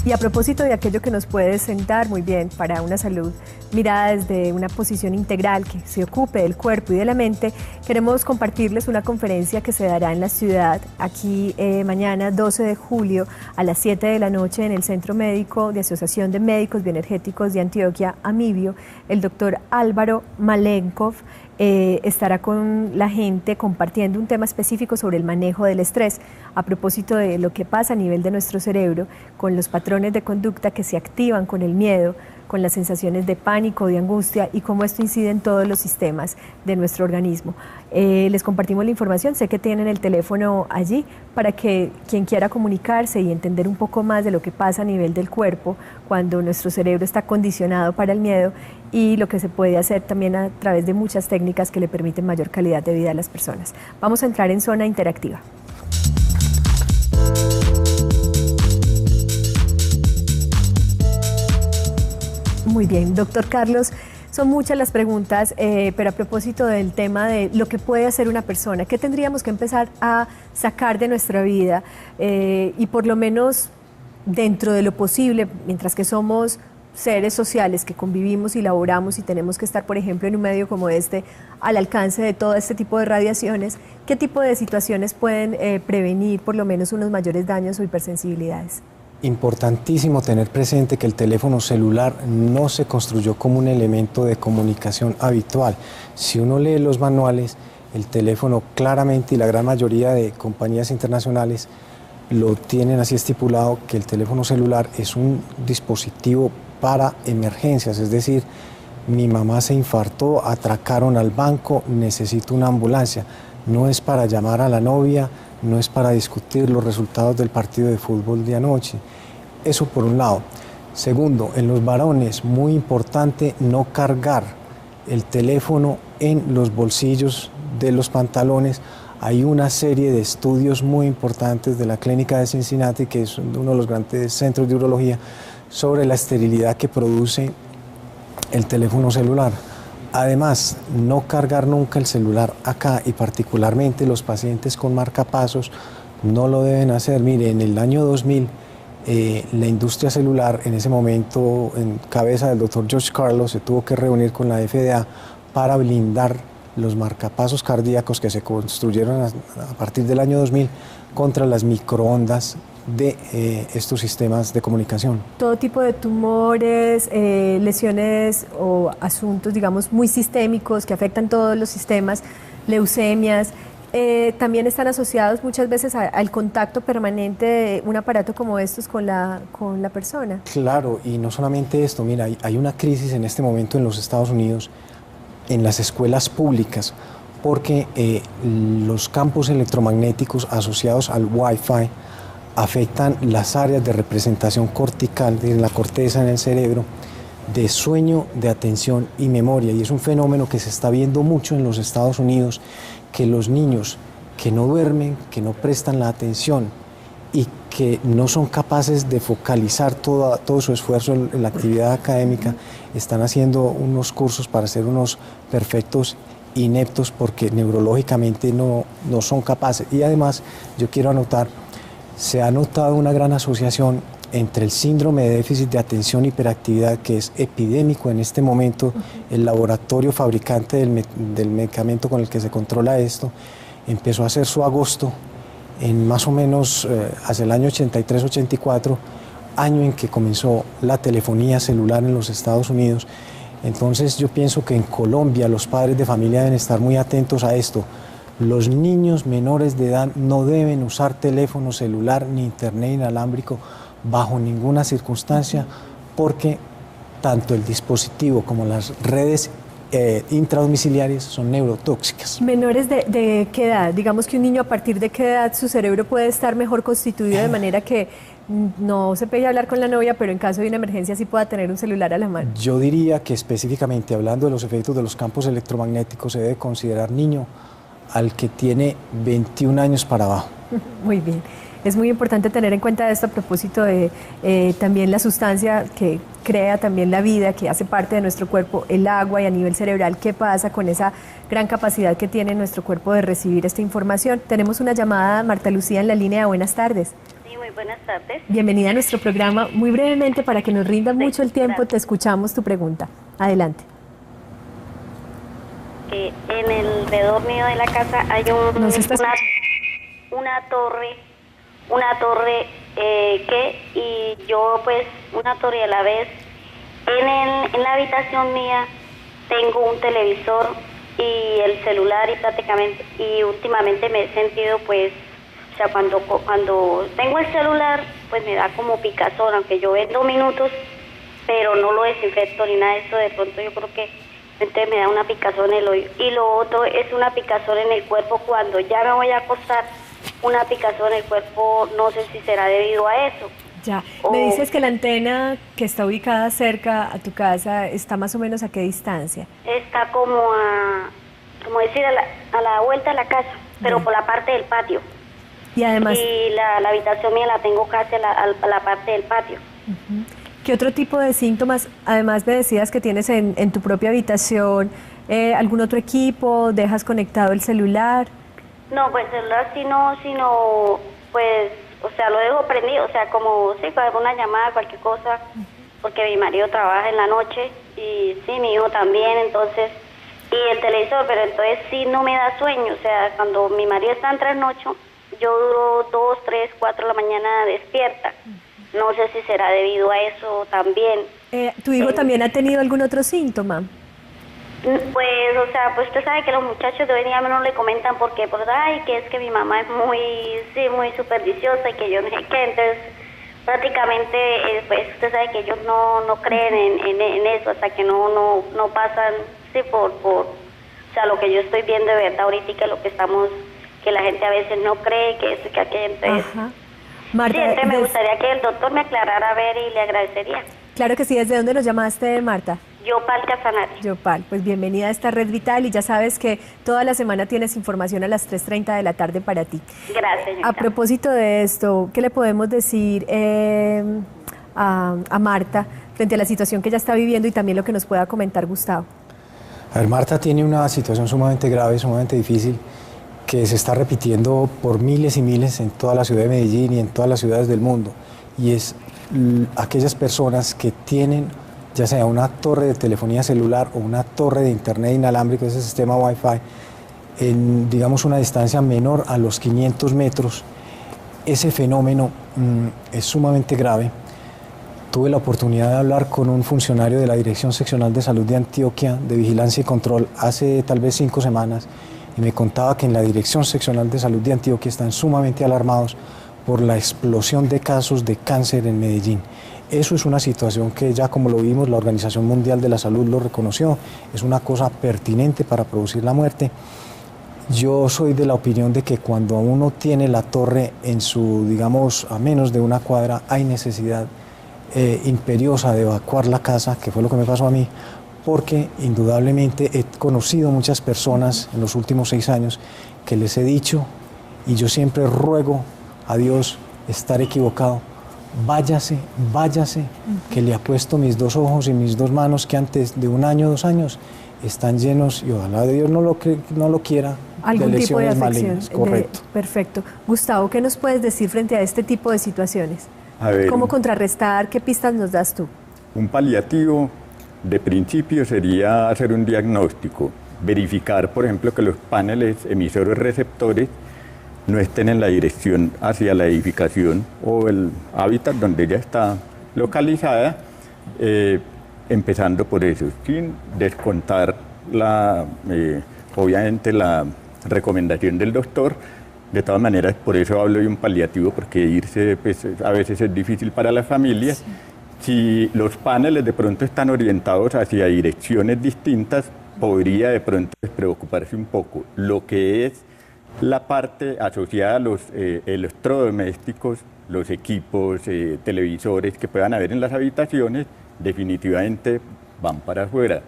Y a propósito de aquello que nos puede sentar muy bien para una salud mirada desde una posición integral que se ocupe del cuerpo y de la mente, queremos compartirles una conferencia que se dará en la ciudad aquí mañana 12 de julio a las 7 de la noche en el Centro Médico de Asociación de Médicos Bioenergéticos de Antioquia, Amibio. El doctor Álvaro Malenkov estará con la gente compartiendo un tema específico sobre el manejo del estrés a propósito de lo que pasa a nivel de nuestro cerebro con los patrones de conducta que se activan con el miedo, con las sensaciones de pánico, de angustia y cómo esto incide en todos los sistemas de nuestro organismo. Les compartimos la información, sé que tienen el teléfono allí para que quien quiera comunicarse y entender un poco más de lo que pasa a nivel del cuerpo cuando nuestro cerebro está condicionado para el miedo y lo que se puede hacer también a través de muchas técnicas que le permiten mayor calidad de vida a las personas. Vamos a entrar en Zona Interactiva. Muy bien, doctor Carlos, son muchas las preguntas, pero a propósito del tema de lo que puede hacer una persona, ¿qué tendríamos que empezar a sacar de nuestra vida? Y por lo menos dentro de lo posible, mientras que somos seres sociales que convivimos y laboramos y tenemos que estar, por ejemplo, en un medio como este, al alcance de todo este tipo de radiaciones, ¿qué tipo de situaciones pueden prevenir por lo menos unos mayores daños o hipersensibilidades? Importantísimo tener presente que el teléfono celular no se construyó como un elemento de comunicación habitual. Si uno lee los manuales, el teléfono claramente, y la gran mayoría de compañías internacionales lo tienen así estipulado, que el teléfono celular es un dispositivo para emergencias, es decir, mi mamá se infartó, atracaron al banco, necesito una ambulancia. No es para llamar a la novia, no es para discutir los resultados del partido de fútbol de anoche. Eso por un lado. Segundo, en los varones, muy importante no cargar el teléfono en los bolsillos de los pantalones. Hay una serie de estudios muy importantes de la Clínica de Cincinnati, que es uno de los grandes centros de urología, sobre la esterilidad que produce el teléfono celular. Además, no cargar nunca el celular acá, y particularmente los pacientes con marcapasos no lo deben hacer. Mire, en el año 2000, la industria celular, en ese momento en cabeza del doctor George Carlos, se tuvo que reunir con la FDA para blindar los marcapasos cardíacos que se construyeron a partir del año 2000 contra las microondas de estos sistemas de comunicación. Todo tipo de tumores, lesiones o asuntos, digamos, muy sistémicos que afectan todos los sistemas, leucemias, también están asociados muchas veces al contacto permanente de un aparato como estos con la persona. Claro, y no solamente esto, mira, hay una crisis en este momento en los Estados Unidos, en las escuelas públicas, porque los campos electromagnéticos asociados al Wi-Fi afectan las áreas de representación cortical, de la corteza en el cerebro, de sueño, de atención y memoria. Y es un fenómeno que se está viendo mucho en los Estados Unidos, que los niños que no duermen, que no prestan la atención y que no son capaces de focalizar todo su esfuerzo en la actividad académica, están haciendo unos cursos para ser unos perfectos ineptos porque neurológicamente no son capaces. Y además, yo quiero anotar, se ha notado una gran asociación entre el síndrome de déficit de atención e hiperactividad, que es epidémico en este momento. El laboratorio fabricante del medicamento con el que se controla esto empezó a hacer su agosto en más o menos hacia el año 83-84, año en que comenzó la telefonía celular en los Estados Unidos. Entonces yo pienso que en Colombia los padres de familia deben estar muy atentos a esto. Los niños menores de edad no deben usar teléfono celular ni internet inalámbrico bajo ninguna circunstancia, porque tanto el dispositivo como las redes intradomiciliarias son neurotóxicas. ¿Menores de qué edad? Digamos que un niño, a partir de qué edad su cerebro puede estar mejor constituido de manera que no se pegue a hablar con la novia, pero en caso de una emergencia sí pueda tener un celular a la mano? Yo diría que específicamente hablando de los efectos de los campos electromagnéticos, se debe considerar niño al que tiene 21 años para abajo. Muy bien. Es muy importante tener en cuenta esto a propósito de también la sustancia que crea también la vida, que hace parte de nuestro cuerpo, el agua, y a nivel cerebral, ¿qué pasa con esa gran capacidad que tiene nuestro cuerpo de recibir esta información? Tenemos una llamada, Marta Lucía, en la línea. Buenas tardes. Sí, muy buenas tardes. Bienvenida a nuestro programa. Muy brevemente, para que nos rinda mucho el tiempo, te escuchamos tu pregunta. Adelante. En el alrededor mío de la casa hay una torre y yo pues una torre a la vez. En la habitación mía tengo un televisor y el celular y últimamente me he sentido pues, o sea, cuando tengo el celular pues me da como picazón, aunque yo vendo minutos, pero no lo desinfecto ni nada de eso. De pronto yo creo que entonces me da una picazón en el oído. Y lo otro es una picazón en el cuerpo cuando ya me voy a acostar. Una picazón en el cuerpo, no sé si será debido a eso. Ya, me dices que la antena que está ubicada cerca a tu casa está más o menos a qué distancia. Está como decir a la vuelta de la casa, pero por la parte del patio. Y además... Y la habitación mía la tengo casi a la parte del patio. ¿Qué otro tipo de síntomas, además me decías que tienes en tu propia habitación, algún otro equipo, dejas conectado el celular? No, pues el celular sino pues, o sea, lo dejo prendido, o sea, como si con alguna llamada, cualquier cosa, porque mi marido trabaja en la noche y sí, mi hijo también, entonces, y el televisor, pero entonces sí no me da sueño, o sea, cuando mi marido está en trasnocho, yo duro 2, 3, 4 de la mañana despierta. No sé si será debido a eso también. ¿Tu hijo también ha tenido algún otro síntoma? Pues, o sea, pues usted sabe que los muchachos de hoy día no le comentan porque, pues, ay, que es que mi mamá es muy, sí, muy supersticiosa y que yo no sé qué, entonces prácticamente, pues usted sabe que ellos no creen en eso, hasta que no pasan, sí, o sea, lo que yo estoy viendo de verdad ahorita y que lo que estamos, que la gente a veces no cree, que esto y que aquello, entonces... Ajá. Marta, sí, entonces me gustaría que el doctor me aclarara a ver y le agradecería. Claro que sí, ¿desde dónde nos llamaste, Marta? Yopal Casanare. Yopal, pues bienvenida a esta Red Vital y ya sabes que toda la semana tienes información a las 3:30 de la tarde para ti. Gracias, señorita. A propósito de esto, ¿qué le podemos decir a Marta frente a la situación que ella está viviendo y también lo que nos pueda comentar Gustavo? A ver, Marta tiene una situación sumamente grave, sumamente difícil, que se está repitiendo por miles y miles en toda la ciudad de Medellín y en todas las ciudades del mundo, y es aquellas personas que tienen ya sea una torre de telefonía celular o una torre de internet inalámbrico, ese sistema Wi-Fi, en, digamos, una distancia menor a los 500 metros. Ese fenómeno es sumamente grave. Tuve la oportunidad de hablar con un funcionario de la Dirección Seccional de Salud de Antioquia, de Vigilancia y Control, hace tal vez 5 semanas, y me contaba que en la Dirección Seccional de Salud de Antioquia están sumamente alarmados por la explosión de casos de cáncer en Medellín. Eso es una situación que ya, como lo vimos, la Organización Mundial de la Salud lo reconoció, es una cosa pertinente para producir la muerte. Yo soy de la opinión de que cuando uno tiene la torre en su, digamos, a menos de una cuadra, hay necesidad imperiosa de evacuar la casa, que fue lo que me pasó a mí, porque indudablemente he conocido muchas personas en los últimos 6 años que les he dicho, y yo siempre ruego a Dios estar equivocado, váyase, váyase, que le apuesto mis 2 ojos y mis 2 manos que antes de 1 año, 2 años están llenos, y ojalá Dios no lo quiera, algún de tipo de lesiones afección. malignas. Correcto. Perfecto. Gustavo, ¿qué nos puedes decir frente a este tipo de situaciones? A ver, ¿Cómo contrarrestar? ¿Qué pistas nos das tú? un paliativo de principio sería hacer un diagnóstico, verificar, por ejemplo, que los paneles emisores receptores no estén en la dirección hacia la edificación o el hábitat donde ella está localizada, empezando por eso, sin descontar obviamente la recomendación del doctor. De todas maneras, por eso hablo de un paliativo, porque irse pues, a veces es difícil para las familias. Sí. Si los paneles de pronto están orientados hacia direcciones distintas, podría de pronto preocuparse un poco. Lo que es la parte asociada a los electrodomésticos, los equipos, televisores que puedan haber en las habitaciones, definitivamente van para afuera.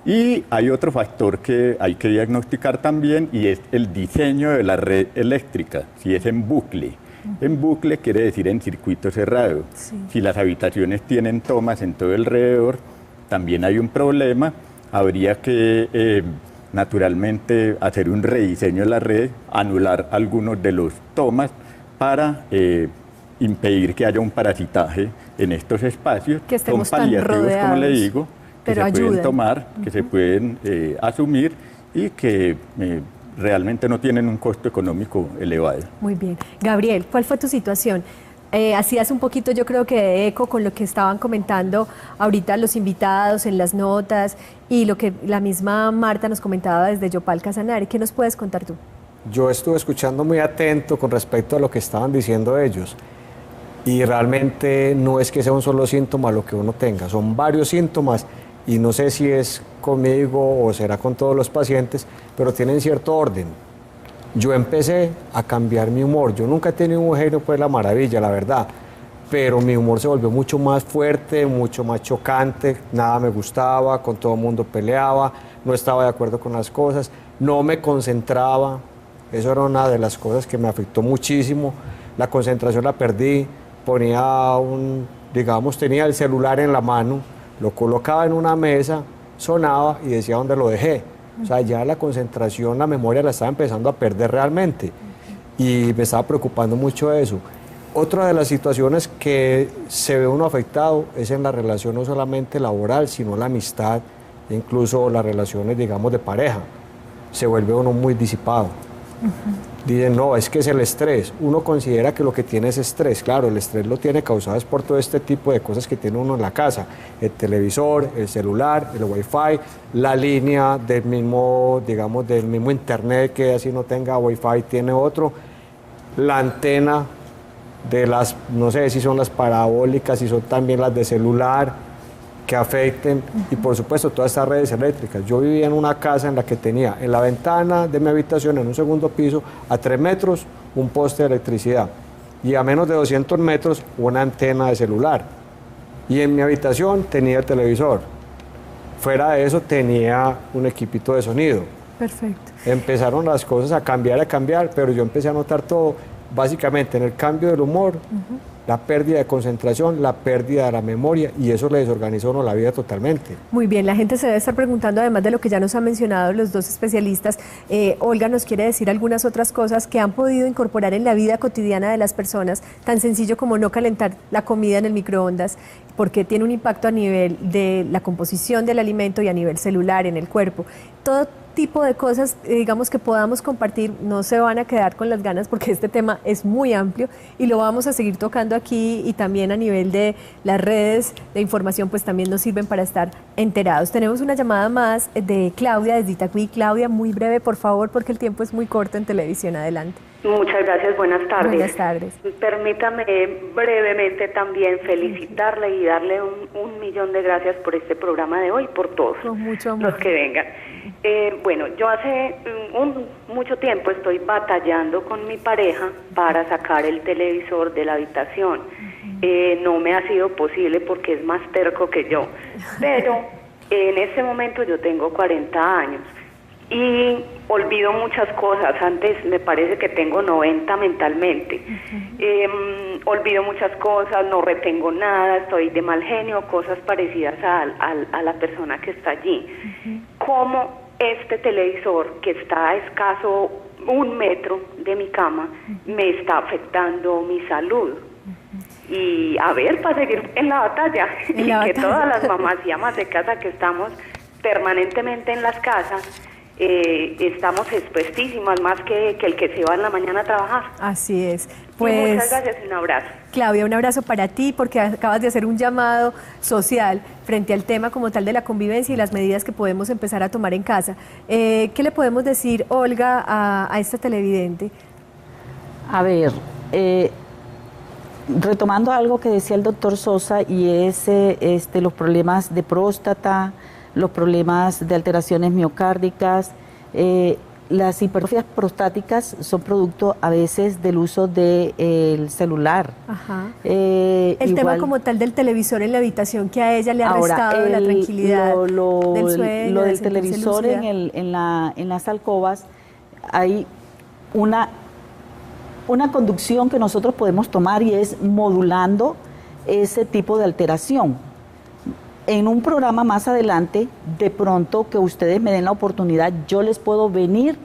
Y hay otro factor que hay que diagnosticar también, y es el diseño de la red eléctrica, si es en bucle. En bucle quiere decir en circuito cerrado. Sí. Si las habitaciones tienen tomas en todo alrededor, también hay un problema. Habría que naturalmente hacer un rediseño de la red, anular algunos de los tomas para impedir que haya un parasitaje en estos espacios. Que estemos son paliativos, tan rodeados, como le digo, que se pueden tomar, que se pueden asumir y que realmente no tienen un costo económico elevado. Muy bien. Gabriel, ¿cuál fue tu situación? Hacías un poquito, yo creo que de eco con lo que estaban comentando ahorita los invitados en las notas y lo que la misma Marta nos comentaba desde Yopal Casanare. ¿Qué nos puedes contar tú? Yo estuve escuchando muy atento con respecto a lo que estaban diciendo ellos, y realmente no es que sea un solo síntoma lo que uno tenga, son varios síntomas, y no sé si es conmigo o será con todos los pacientes, pero tienen cierto orden. Yo empecé a cambiar mi humor. Yo nunca he tenido un genio, pues, la maravilla, la verdad, pero mi humor se volvió mucho más fuerte, mucho más chocante, nada me gustaba, con todo el mundo peleaba, no estaba de acuerdo con las cosas, no me concentraba. Eso era una de las cosas que me afectó muchísimo. La concentración la perdí, tenía el celular en la mano, lo colocaba en una mesa, sonaba y decía dónde lo dejé. O sea, ya la concentración, la memoria la estaba empezando a perder realmente, y me estaba preocupando mucho eso. Otra de las situaciones que se ve uno afectado es en la relación no solamente laboral, sino la amistad, incluso las relaciones, digamos, de pareja. Se vuelve uno muy disipado. Dicen, no, es que es el estrés. Uno considera que lo que tiene es estrés. Claro, el estrés lo tiene causado por todo este tipo de cosas que tiene uno en la casa. El televisor, el celular, el wifi, la línea del mismo, digamos, del mismo internet, que así no tenga wifi, tiene otro. La antena de las, no sé si son las parabólicas, si son también las de celular, que afecten, y por supuesto todas estas redes eléctricas. Yo vivía en una casa en la que tenía en la ventana de mi habitación, en un segundo piso, a 3 metros, un poste de electricidad, y a menos de 200 metros, una antena de celular. Y en mi habitación tenía el televisor. Fuera de eso tenía un equipito de sonido. Perfecto. Empezaron las cosas a cambiar, pero yo empecé a notar todo, básicamente en el cambio del humor, la pérdida de concentración, la pérdida de la memoria, y eso le desorganizó a uno la vida totalmente. Muy bien, la gente se debe estar preguntando, además de lo que ya nos han mencionado los dos especialistas, Olga nos quiere decir algunas otras cosas que han podido incorporar en la vida cotidiana de las personas, tan sencillo como no calentar la comida en el microondas, porque tiene un impacto a nivel de la composición del alimento y a nivel celular en el cuerpo. Todo tipo de cosas, digamos, que podamos compartir, no se van a quedar con las ganas porque este tema es muy amplio y lo vamos a seguir tocando aquí, y también a nivel de las redes de información pues también nos sirven para estar enterados. Tenemos una llamada más de Claudia desde Itagüí. Claudia, muy breve por favor porque el tiempo es muy corto en televisión. Adelante. Muchas gracias, buenas tardes. Buenas tardes. Permítame brevemente también felicitarle y darle un millón de gracias por este programa de hoy, por todos los que vengan. Bueno, yo hace mucho tiempo estoy batallando con mi pareja para sacar el televisor de la habitación. No me ha sido posible porque es más terco que yo, pero en este momento yo tengo 40 años y olvido muchas cosas. Antes me parece que tengo 90 mentalmente. Olvido muchas cosas, no retengo nada, estoy de mal genio, cosas parecidas a la persona que está allí. ¿Cómo este televisor, que está a escaso 1 metro de mi cama, me está afectando mi salud? Y a ver, para seguir en la batalla, que todas las mamás y amas de casa que estamos permanentemente en las casas, estamos expuestísimas, más que el que se va en la mañana a trabajar. Así es. Pues, muchas gracias y un abrazo. Claudia, un abrazo para ti porque acabas de hacer un llamado social frente al tema como tal de la convivencia y las medidas que podemos empezar a tomar en casa. ¿Qué le podemos decir, Olga, a esta televidente? A ver, retomando algo que decía el doctor Sosa, y es los problemas de próstata, los problemas de alteraciones miocárdicas, las hipertrofias prostáticas son producto a veces del uso del celular. Ajá. El tema como tal del televisor en la habitación, que a ella le ha restado la tranquilidad del sueño. Lo del televisor en las alcobas, hay una conducción que nosotros podemos tomar, y es modulando ese tipo de alteración. En un programa más adelante, de pronto que ustedes me den la oportunidad, yo les puedo venir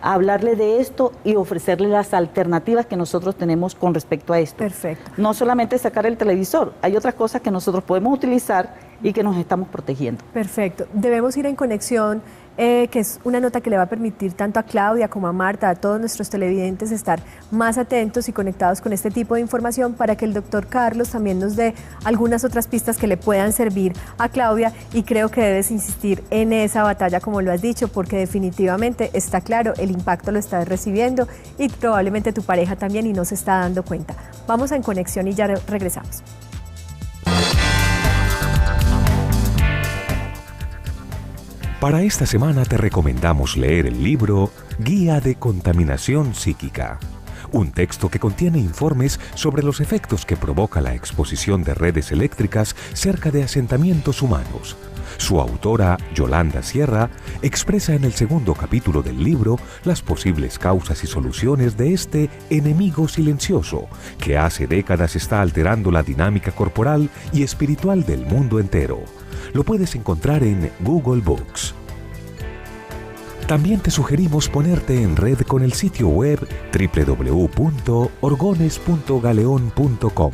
a hablarle de esto y ofrecerles las alternativas que nosotros tenemos con respecto a esto. Perfecto. No solamente sacar el televisor, hay otras cosas que nosotros podemos utilizar y que nos estamos protegiendo. Perfecto. Debemos ir en conexión, que es una nota que le va a permitir tanto a Claudia como a Marta, a todos nuestros televidentes, estar más atentos y conectados con este tipo de información, para que el doctor Carlos también nos dé algunas otras pistas que le puedan servir a Claudia. Y creo que debes insistir en esa batalla, como lo has dicho, porque definitivamente está claro, el impacto lo estás recibiendo y probablemente tu pareja también, y no se está dando cuenta. Vamos en conexión y ya regresamos. Para esta semana te recomendamos leer el libro Guía de Contaminación Psíquica, un texto que contiene informes sobre los efectos que provoca la exposición de redes eléctricas cerca de asentamientos humanos. Su autora, Yolanda Sierra, expresa en el segundo capítulo del libro las posibles causas y soluciones de este enemigo silencioso que hace décadas está alterando la dinámica corporal y espiritual del mundo entero. Lo puedes encontrar en Google Books. También te sugerimos ponerte en red con el sitio web www.orgones.galeon.com,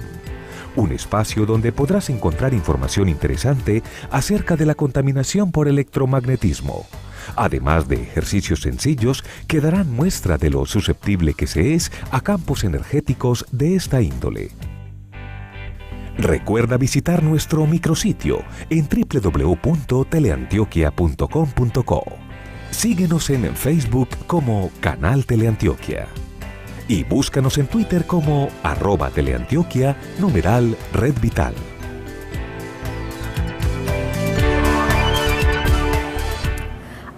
un espacio donde podrás encontrar información interesante acerca de la contaminación por electromagnetismo, además de ejercicios sencillos que darán muestra de lo susceptible que se es a campos energéticos de esta índole. Recuerda visitar nuestro micrositio en www.teleantioquia.com.co. Síguenos en Facebook como Canal Teleantioquia y búscanos en Twitter como @teleantioquia #Red Vital.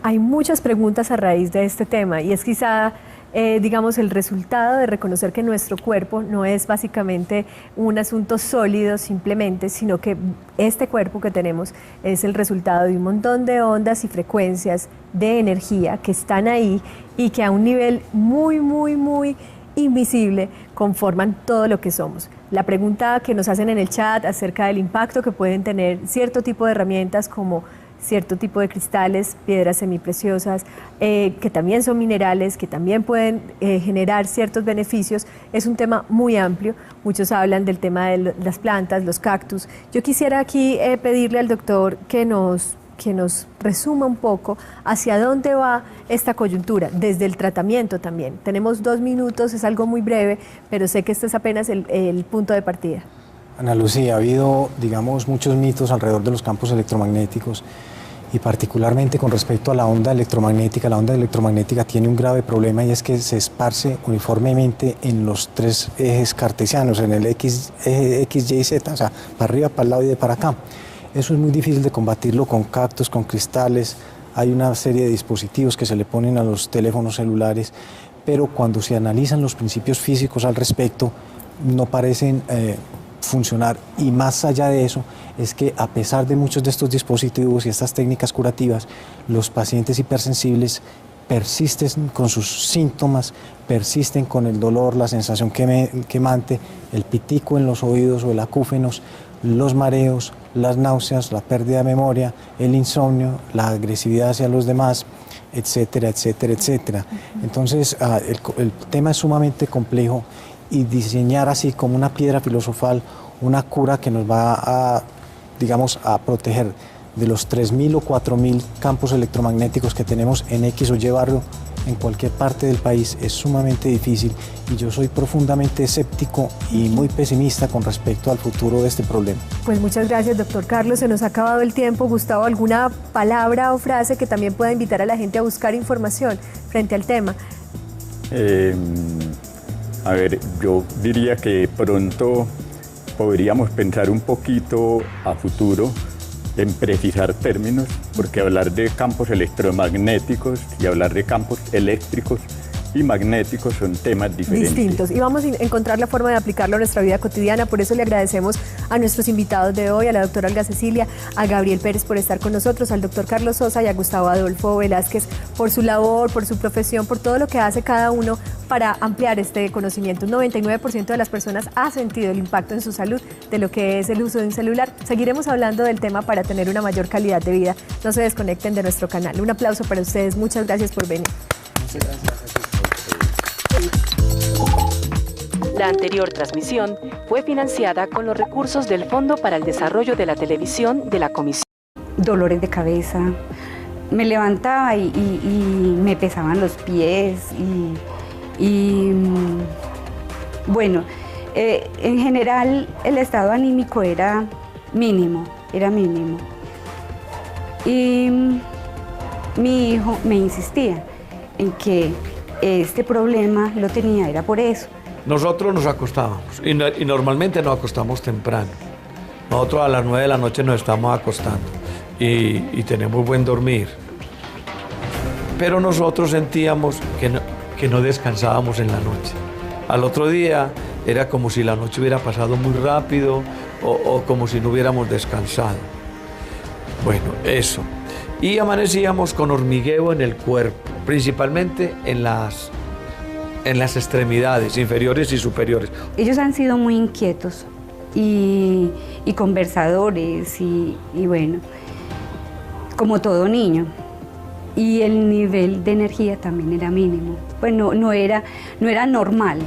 Hay muchas preguntas a raíz de este tema y es quizá, digamos, el resultado de reconocer que nuestro cuerpo no es básicamente un asunto sólido simplemente, sino que este cuerpo que tenemos es el resultado de un montón de ondas y frecuencias de energía que están ahí y que a un nivel muy invisible conforman todo lo que somos. La pregunta que nos hacen en el chat acerca del impacto que pueden tener cierto tipo de herramientas como cierto tipo de cristales, piedras semipreciosas, que también son minerales, que también pueden generar ciertos beneficios, es un tema muy amplio. Muchos hablan del tema de las plantas, los cactus. Yo quisiera aquí pedirle al doctor que nos resuma un poco hacia dónde va esta coyuntura, desde el tratamiento también. Tenemos 2 minutos, es algo muy breve, pero sé que este es apenas el punto de partida. Ana Lucía, ha habido, digamos, muchos mitos alrededor de los campos electromagnéticos y particularmente con respecto a la onda electromagnética. La onda electromagnética tiene un grave problema y es que se esparce uniformemente en los 3 ejes cartesianos, en el eje X, Y, Z, o sea, para arriba, para el lado y de para acá. Eso es muy difícil de combatirlo con cactus, con cristales. Hay una serie de dispositivos que se le ponen a los teléfonos celulares, pero cuando se analizan los principios físicos al respecto, no parecen funcionar. Y más allá de eso, es que a pesar de muchos de estos dispositivos y estas técnicas curativas, los pacientes hipersensibles persisten con sus síntomas, persisten con el dolor, la sensación quemante, el pitico en los oídos o el acúfenos, los mareos, las náuseas, la pérdida de memoria, el insomnio, la agresividad hacia los demás, etcétera, etcétera, etcétera. Entonces, el tema es sumamente complejo y diseñar así como una piedra filosofal, una cura que nos va a, digamos, a proteger de los 3.000 o 4.000 campos electromagnéticos que tenemos en X o Y barrio en cualquier parte del país es sumamente difícil y yo soy profundamente escéptico y muy pesimista con respecto al futuro de este problema. Pues muchas gracias, doctor Carlos. Se nos ha acabado el tiempo. Gustavo, ¿alguna palabra o frase que también pueda invitar a la gente a buscar información frente al tema? A ver, yo diría que pronto podríamos pensar un poquito a futuro en precisar términos, porque hablar de campos electromagnéticos y hablar de campos eléctricos y magnéticos son temas diferentes. Distintos. Y vamos a encontrar la forma de aplicarlo a nuestra vida cotidiana. Por eso le agradecemos a nuestros invitados de hoy, a la doctora Olga Cecilia, a Gabriel Pérez por estar con nosotros, al doctor Carlos Sosa y a Gustavo Adolfo Velázquez por su labor, por su profesión, por todo lo que hace cada uno para ampliar este conocimiento. Un 99% de las personas ha sentido el impacto en su salud de lo que es el uso de un celular. Seguiremos hablando del tema para tener una mayor calidad de vida. No se desconecten de nuestro canal. Un aplauso para ustedes. Muchas gracias por venir. Muchas gracias. La anterior transmisión fue financiada con los recursos del Fondo para el Desarrollo de la Televisión de la Comisión. Dolores de cabeza, me levantaba y me pesaban los pies bueno, en general el estado anímico era mínimo. Y mi hijo me insistía en que este problema lo tenía, era por eso. Nosotros nos acostábamos y normalmente nos acostamos temprano. Nosotros a las 9 de la noche nos estamos acostando y tenemos buen dormir. Pero nosotros sentíamos que no descansábamos en la noche. Al otro día era como si la noche hubiera pasado muy rápido o como si no hubiéramos descansado. Bueno, eso. Y amanecíamos con hormigueo en el cuerpo, principalmente en las extremidades inferiores y superiores. Ellos han sido muy inquietos y conversadores y bueno, como todo niño. y el nivel de energía también era mínimo, pues no era normal.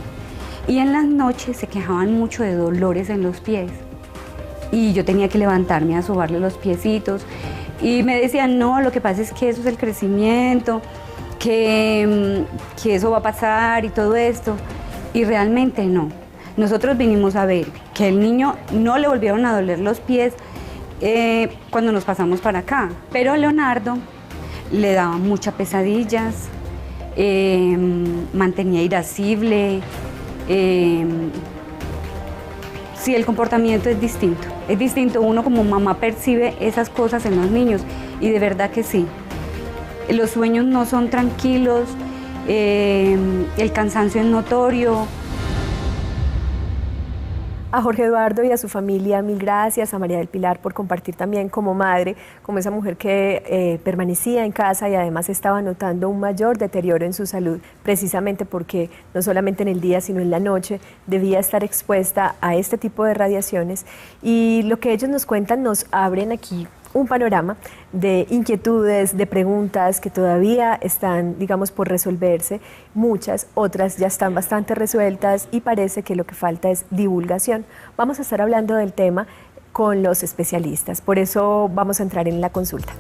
Y en las noches se quejaban mucho de dolores en los pies y yo tenía que levantarme a sobarle los piecitos y me decían, no, lo que pasa es que eso es el crecimiento, que eso va a pasar y todo esto, y realmente no. Nosotros vinimos a ver que el niño no le volvieron a doler los pies cuando nos pasamos para acá, pero a Leonardo le daba muchas pesadillas, mantenía irascible. Sí, el comportamiento es distinto, uno como mamá percibe esas cosas en los niños y de verdad que sí. Los sueños no son tranquilos, el cansancio es notorio. A Jorge Eduardo y a su familia, mil gracias. A María del Pilar por compartir también como madre, como esa mujer que permanecía en casa y además estaba notando un mayor deterioro en su salud, precisamente porque no solamente en el día, sino en la noche, debía estar expuesta a este tipo de radiaciones. Y lo que ellos nos cuentan nos abren aquí un panorama de inquietudes, de preguntas que todavía están, digamos, por resolverse. Muchas, otras ya están bastante resueltas y parece que lo que falta es divulgación. Vamos a estar hablando del tema con los especialistas, por eso vamos a entrar en la consulta.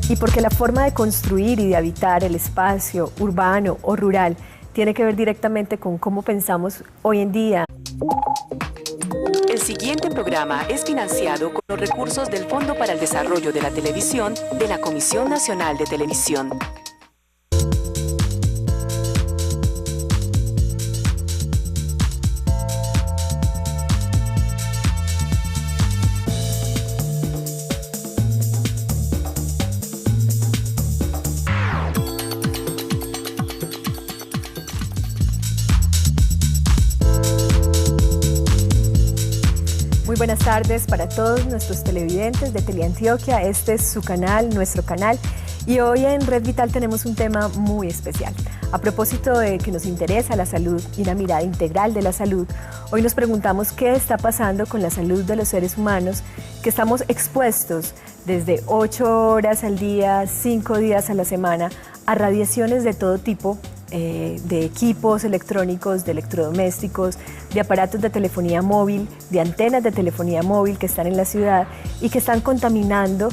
Y porque la forma de construir y de habitar el espacio urbano o rural tiene que ver directamente con cómo pensamos hoy en día. El siguiente programa es financiado con los recursos del Fondo para el Desarrollo de la Televisión de la Comisión Nacional de Televisión. Muy buenas tardes para todos nuestros televidentes de Teleantioquia. Este es su canal, nuestro canal, y hoy en Red Vital tenemos un tema muy especial. A propósito de que nos interesa la salud y una mirada integral de la salud, hoy nos preguntamos qué está pasando con la salud de los seres humanos que estamos expuestos desde 8 horas al día, 5 días a la semana, a radiaciones de todo tipo, de equipos electrónicos, de electrodomésticos, de aparatos de telefonía móvil, de antenas de telefonía móvil que están en la ciudad y que están contaminando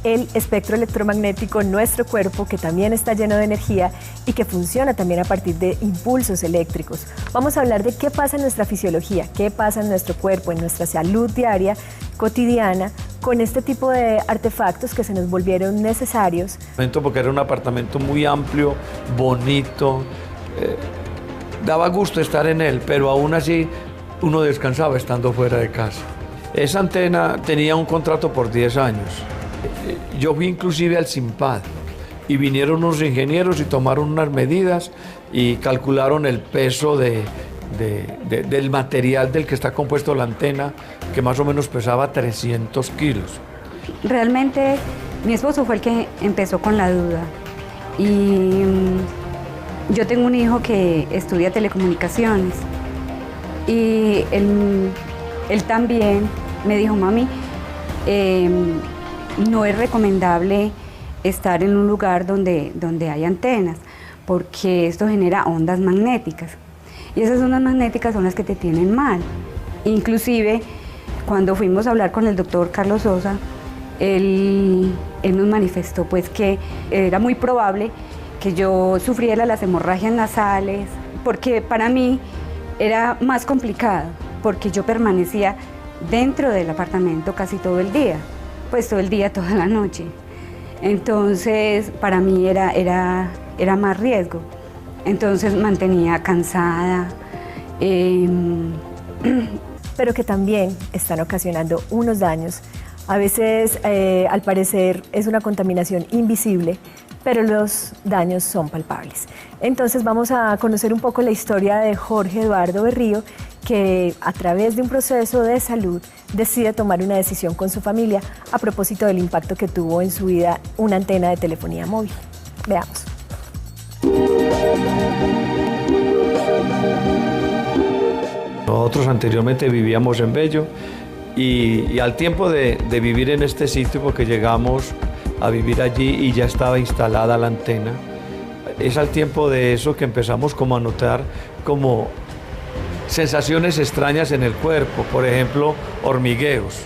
el espectro electromagnético en nuestro cuerpo, que también está lleno de energía y que funciona también a partir de impulsos eléctricos. Vamos a hablar de qué pasa en nuestra fisiología, qué pasa en nuestro cuerpo, en nuestra salud diaria, cotidiana, con este tipo de artefactos que se nos volvieron necesarios. Porque era un apartamento muy amplio, bonito, daba gusto estar en él, pero aún así uno descansaba estando fuera de casa. Esa antena tenía un contrato por 10 años. Yo fui inclusive al SINPAD y vinieron unos ingenieros y tomaron unas medidas y calcularon el peso del material del que está compuesto la antena, que más o menos pesaba 300 kilos. Realmente mi esposo fue el que empezó con la duda y yo tengo un hijo que estudia telecomunicaciones y él también me dijo, mami, no es recomendable estar en un lugar donde hay antenas porque esto genera ondas magnéticas y esas ondas magnéticas son las que te tienen mal. Inclusive cuando fuimos a hablar con el doctor Carlos Sosa, él nos manifestó pues que era muy probable que yo sufriera las hemorragias nasales, porque para mí era más complicado, porque yo permanecía dentro del apartamento casi todo el día, pues todo el día, toda la noche. Entonces para mí era más riesgo. Entonces mantenía cansada. Pero que también están ocasionando unos daños. A veces, al parecer, es una contaminación invisible, pero los daños son palpables. Entonces vamos a conocer un poco la historia de Jorge Eduardo Berrío, que a través de un proceso de salud decide tomar una decisión con su familia a propósito del impacto que tuvo en su vida una antena de telefonía móvil. Veamos. Nosotros anteriormente vivíamos en Bello Y al tiempo de vivir en este sitio, porque llegamos a vivir allí y ya estaba instalada la antena, es al tiempo de eso que empezamos como a notar como sensaciones extrañas en el cuerpo, por ejemplo, hormigueos.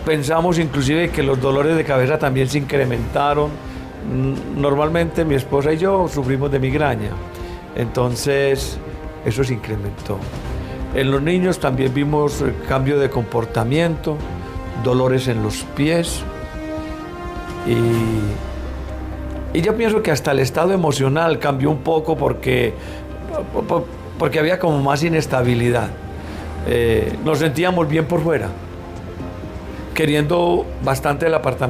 Pensamos inclusive que los dolores de cabeza también se incrementaron. Normalmente mi esposa y yo sufrimos de migraña, entonces eso se incrementó. En los niños también vimos cambio de comportamiento, dolores en los pies y yo pienso que hasta el estado emocional cambió un poco porque había como más inestabilidad. Nos sentíamos bien por fuera, queriendo bastante el apartamento.